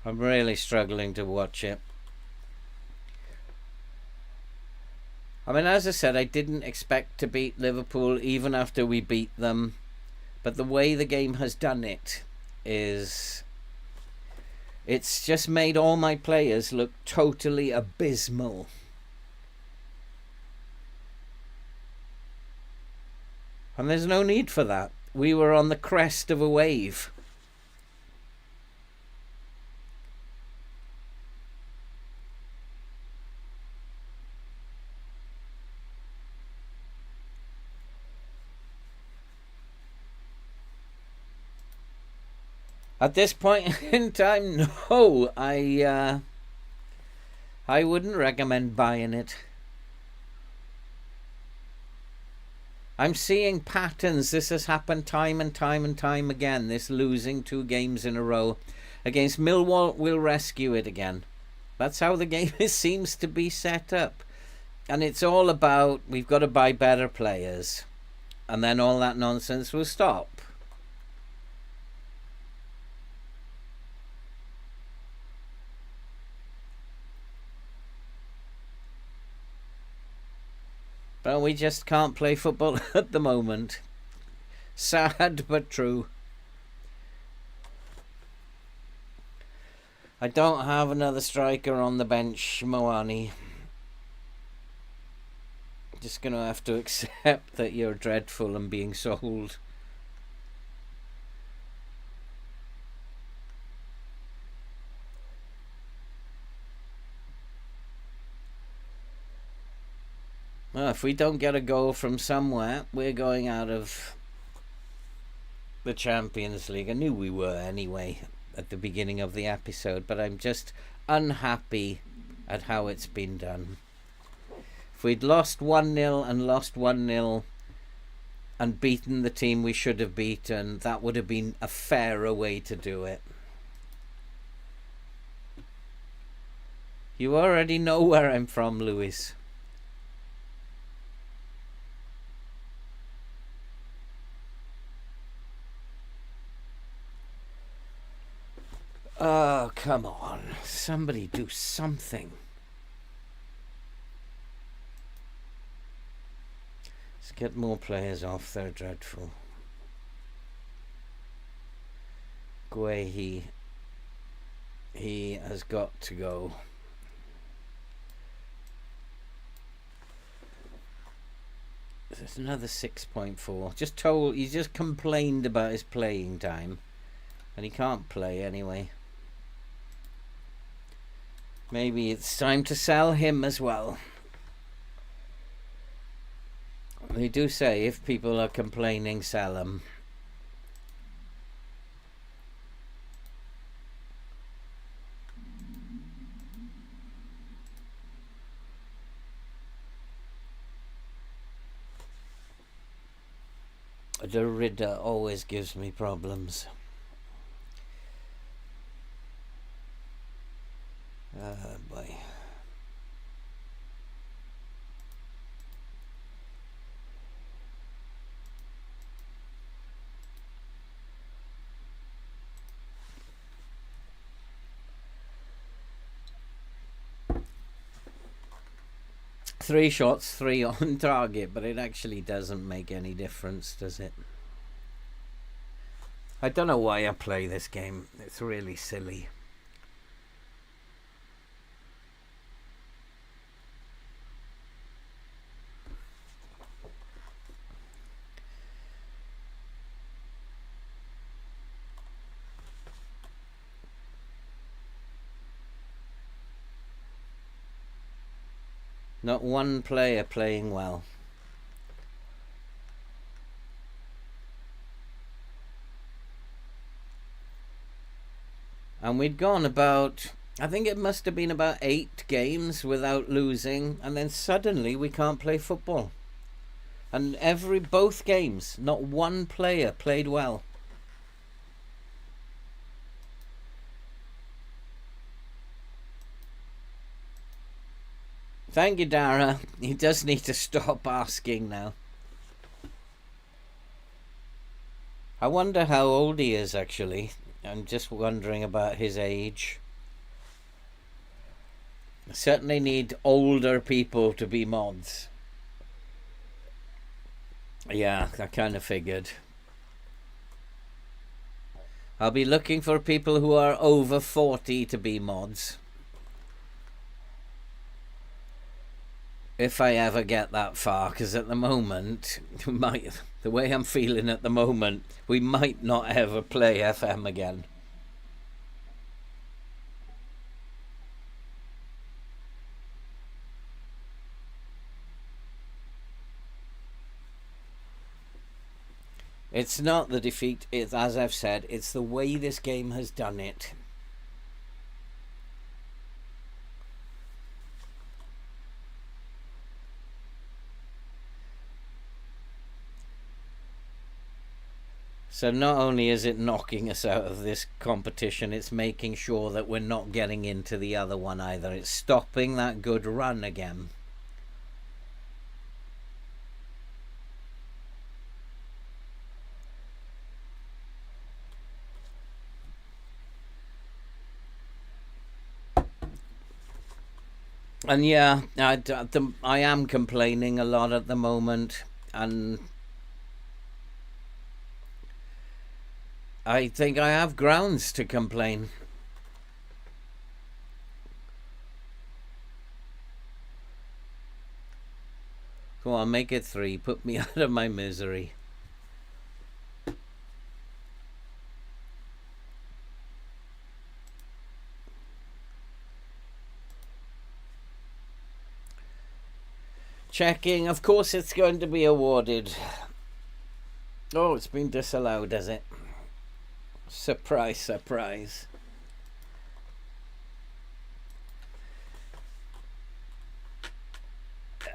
I'm really struggling to watch it. I mean, as I said, I didn't expect to beat Liverpool even after we beat them. But the way the game has done it is... it's just made all my players look totally abysmal. And there's no need for that. We were on the crest of a wave. At this point in time, no, I wouldn't recommend buying it. I'm seeing patterns. This has happened time and time and time again. This losing 2 games in a row. Against Millwall, we'll rescue it again. That's how the game seems to be set up. And it's all about, we've got to buy better players. And then all that nonsense will stop. But we just can't play football at the moment. Sad but true. I don't have another striker on the bench, Moani. Just going to have to accept that you're dreadful and being sold. Well, if we don't get a goal from somewhere, we're going out of the Champions League. I knew we were anyway at the beginning of the episode, but I'm just unhappy at how it's been done. If we'd lost 1-0 and lost 1-0 and beaten the team we should have beaten, that would have been a fairer way to do it. You already know where I'm from, Lewis. Oh, come on. Somebody do something. Let's get more players off. They're dreadful. Guehi. He has got to go. There's another 6.4. He just complained about his playing time. And he can't play anyway. Maybe it's time to sell him as well. They do say if people are complaining, sell them. The Ridder always gives me problems. Boy. Three shots, 3 on target, but it actually doesn't make any difference, does it? I don't know why I play this game. It's really silly. Not one player playing well. And we'd gone about, I think it must have been about 8 games without losing, and then suddenly we can't play football. And both games, not one player played well. Thank you, Dara. He does need to stop asking now. I wonder how old he is, actually. I'm just wondering about his age. I certainly need older people to be mods. Yeah, I kind of figured. I'll be looking for people who are over 40 to be mods. If I ever get that far, because at the moment, the way I'm feeling at the moment, we might not ever play FM again. It's not the defeat, it's, as I've said, it's the way this game has done it. So not only is it knocking us out of this competition, it's making sure that we're not getting into the other one either. It's stopping that good run again. And yeah, I am complaining a lot at the moment, and I think I have grounds to complain. Come on, make it 3. Put me out of my misery. Checking. Of course it's going to be awarded. Oh, it's been disallowed, has it? Surprise, surprise.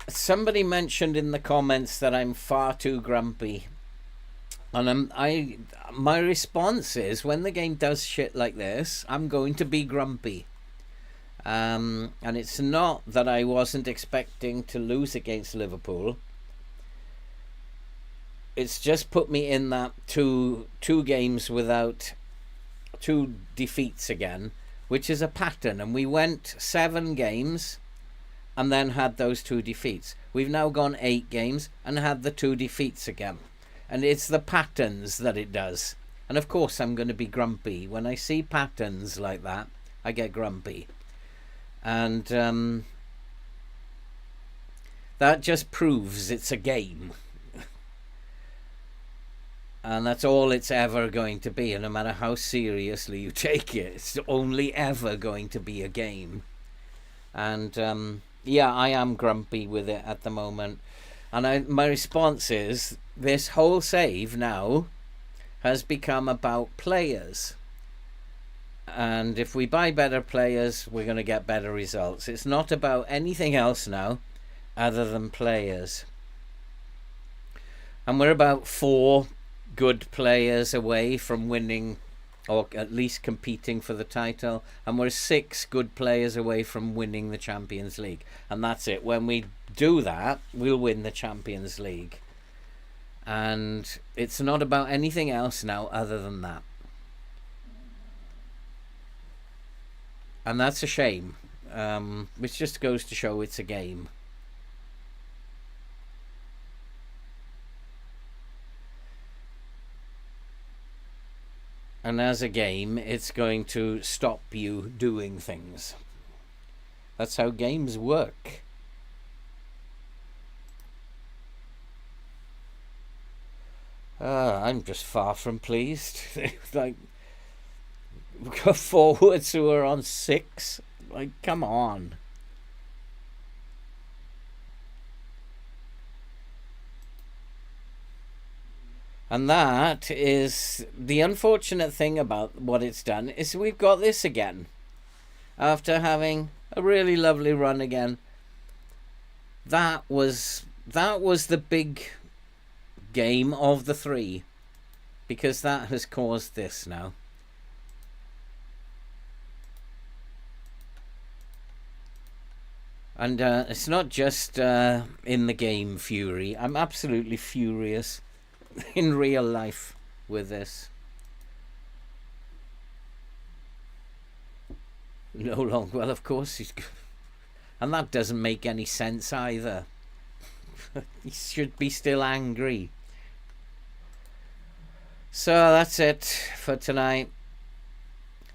somebody mentioned in the comments that I'm far too grumpy. And my response is, when the game does shit like this, I'm going to be grumpy. And it's not that I wasn't expecting to lose against Liverpool. It's just put me in that two games without two defeats again, which is a pattern. And we went 7 games and then had those 2 defeats. We've now gone 8 games and had the 2 defeats again. And it's the patterns that it does. And of course I'm going to be grumpy. When I see patterns like that, I get grumpy. And that just proves it's a game. And that's all it's ever going to be. And no matter how seriously you take it, it's only ever going to be a game. And yeah, I am grumpy with it at the moment. And my response is, this whole save now has become about players. And if we buy better players, we're going to get better results. It's not about anything else now other than players. And we're about 4 good players away from winning, or at least competing for the title. And we're 6 good players away from winning the Champions League. And that's it. When we do that, we'll win the Champions League. And it's not about anything else now other than that. And that's a shame, which just goes to show it's a game. And as a game, it's going to stop you doing things. That's how games work. I'm just far from pleased. Like, we've got forwards who are on 6. Like, come on. And that is the unfortunate thing about what it's done, is we've got this again. After having a really lovely run again. That was the big game of the 3, because that has caused this now. And it's not just in the game fury. I'm absolutely furious in real life with this. No longer. Well, of course he's... And that doesn't make any sense either. He should be still angry. So that's it for tonight.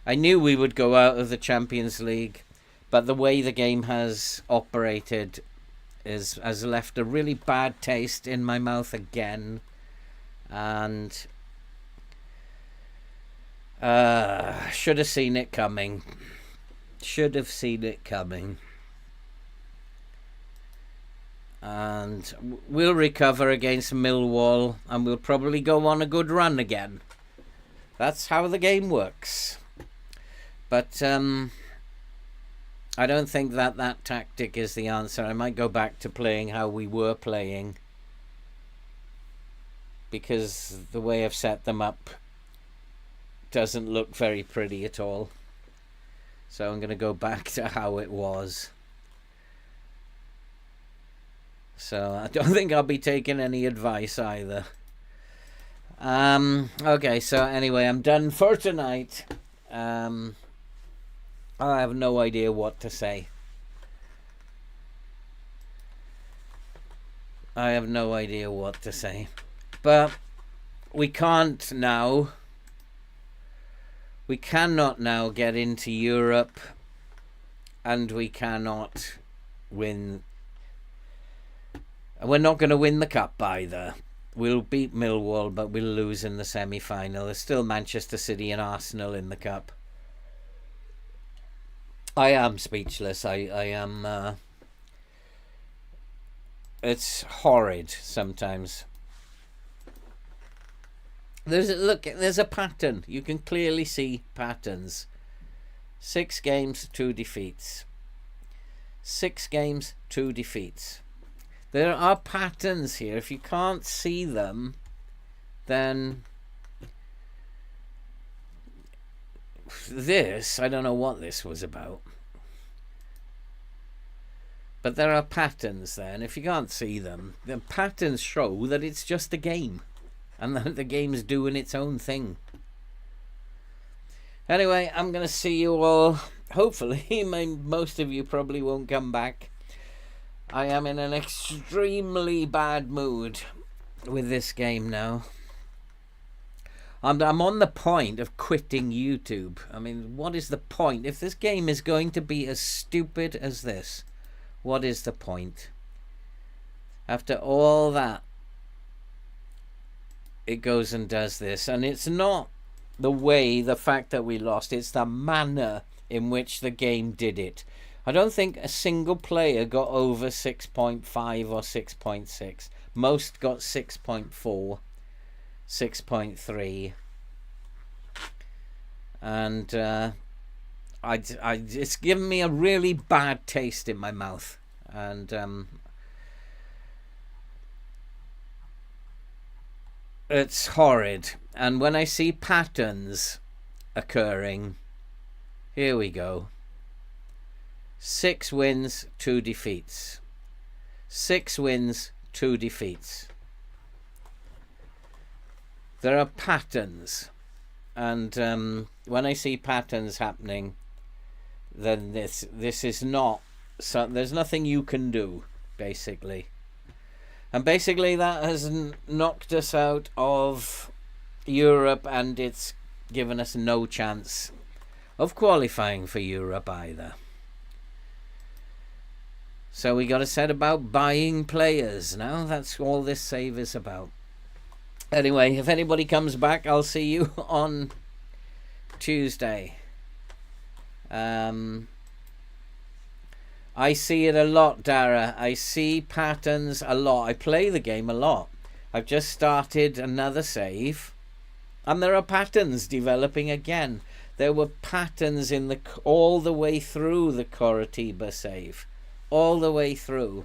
I knew we would go out of the Champions League, but the way the game has operated has left a really bad taste in my mouth again. And should have seen it coming. Should have seen it coming. And we'll recover against Millwall, and we'll probably go on a good run again. That's how the game works. But I don't think that tactic is the answer. I might go back to playing how we were playing, because the way I've set them up doesn't look very pretty at all. So I'm going to go back to how it was. So I don't think I'll be taking any advice either. Okay, so anyway, I'm done for tonight. I have no idea what to say. I have no idea what to say. But we can't now. We cannot now get into Europe, and we cannot win. We're not going to win the cup either. We'll beat Millwall, but we'll lose in the semi-final. There's still Manchester City and Arsenal in the cup. I am speechless. I am... it's horrid sometimes. There's a pattern. You can clearly see patterns. 6 games, 2 defeats. 6 games, 2 defeats. There are patterns here. If you can't see them, then this, I don't know what this was about. But there are patterns there, and if you can't see them, the patterns show that it's just a game, and that the game's doing its own thing. Anyway, I'm going to see you all. Hopefully, most of you probably won't come back. I am in an extremely bad mood with this game now. I'm on the point of quitting YouTube. I mean, what is the point? If this game is going to be as stupid as this, what is the point? After all that, it goes and does this. And it's not the fact that we lost, it's the manner in which the game did it. I don't think a single player got over 6.5 or 6.6. Most got 6.4, 6.3. And it's given me a really bad taste in my mouth. And it's horrid. And when I see patterns occurring, here we go. 6 wins, 2 defeats. 6 wins, 2 defeats. There are patterns. And when I see patterns happening, then this is not... So there's nothing you can do, basically. And basically that has knocked us out of Europe, and it's given us no chance of qualifying for Europe either. So we got to set about buying players now. That's all this save is about. Anyway, if anybody comes back, I'll see you on Tuesday. I see it a lot, Dara. I see patterns a lot. I play the game a lot. I've just started another save, and there are patterns developing again. There were patterns in all the way through the Coritiba save. All the way through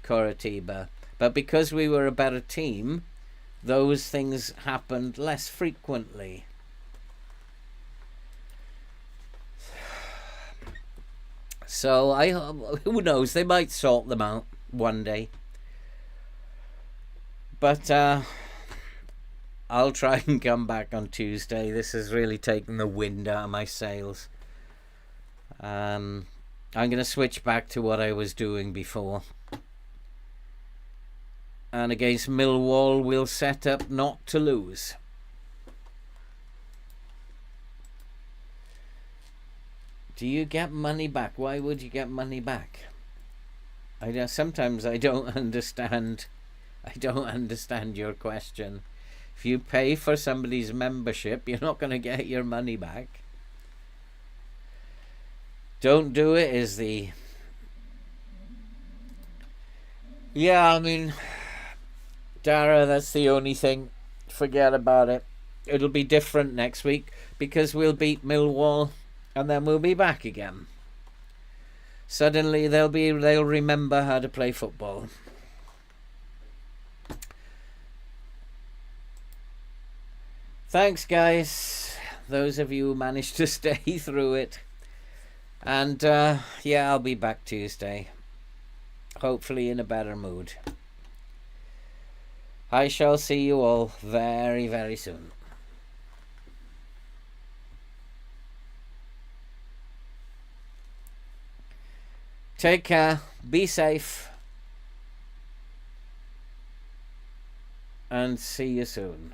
Coritiba. But because we were a better team, those things happened less frequently. So who knows, they might sort them out one day. But I'll try and come back on Tuesday. This has really taken the wind out of my sails. I'm going to switch back to what I was doing before. And against Millwall, we'll set up not to lose. Do you get money back? Why would you get money back? Sometimes I don't understand. I don't understand your question. If you pay for somebody's membership, you're not going to get your money back. Don't do it is the... Yeah, I mean, Dara, that's the only thing. Forget about it. It'll be different next week because we'll beat Millwall and then we'll be back again. Suddenly they'll remember how to play football. Thanks, guys. Those of you who managed to stay through it. And yeah, I'll be back Tuesday, hopefully in a better mood. I shall see you all very, very soon. Take care, be safe, and see you soon.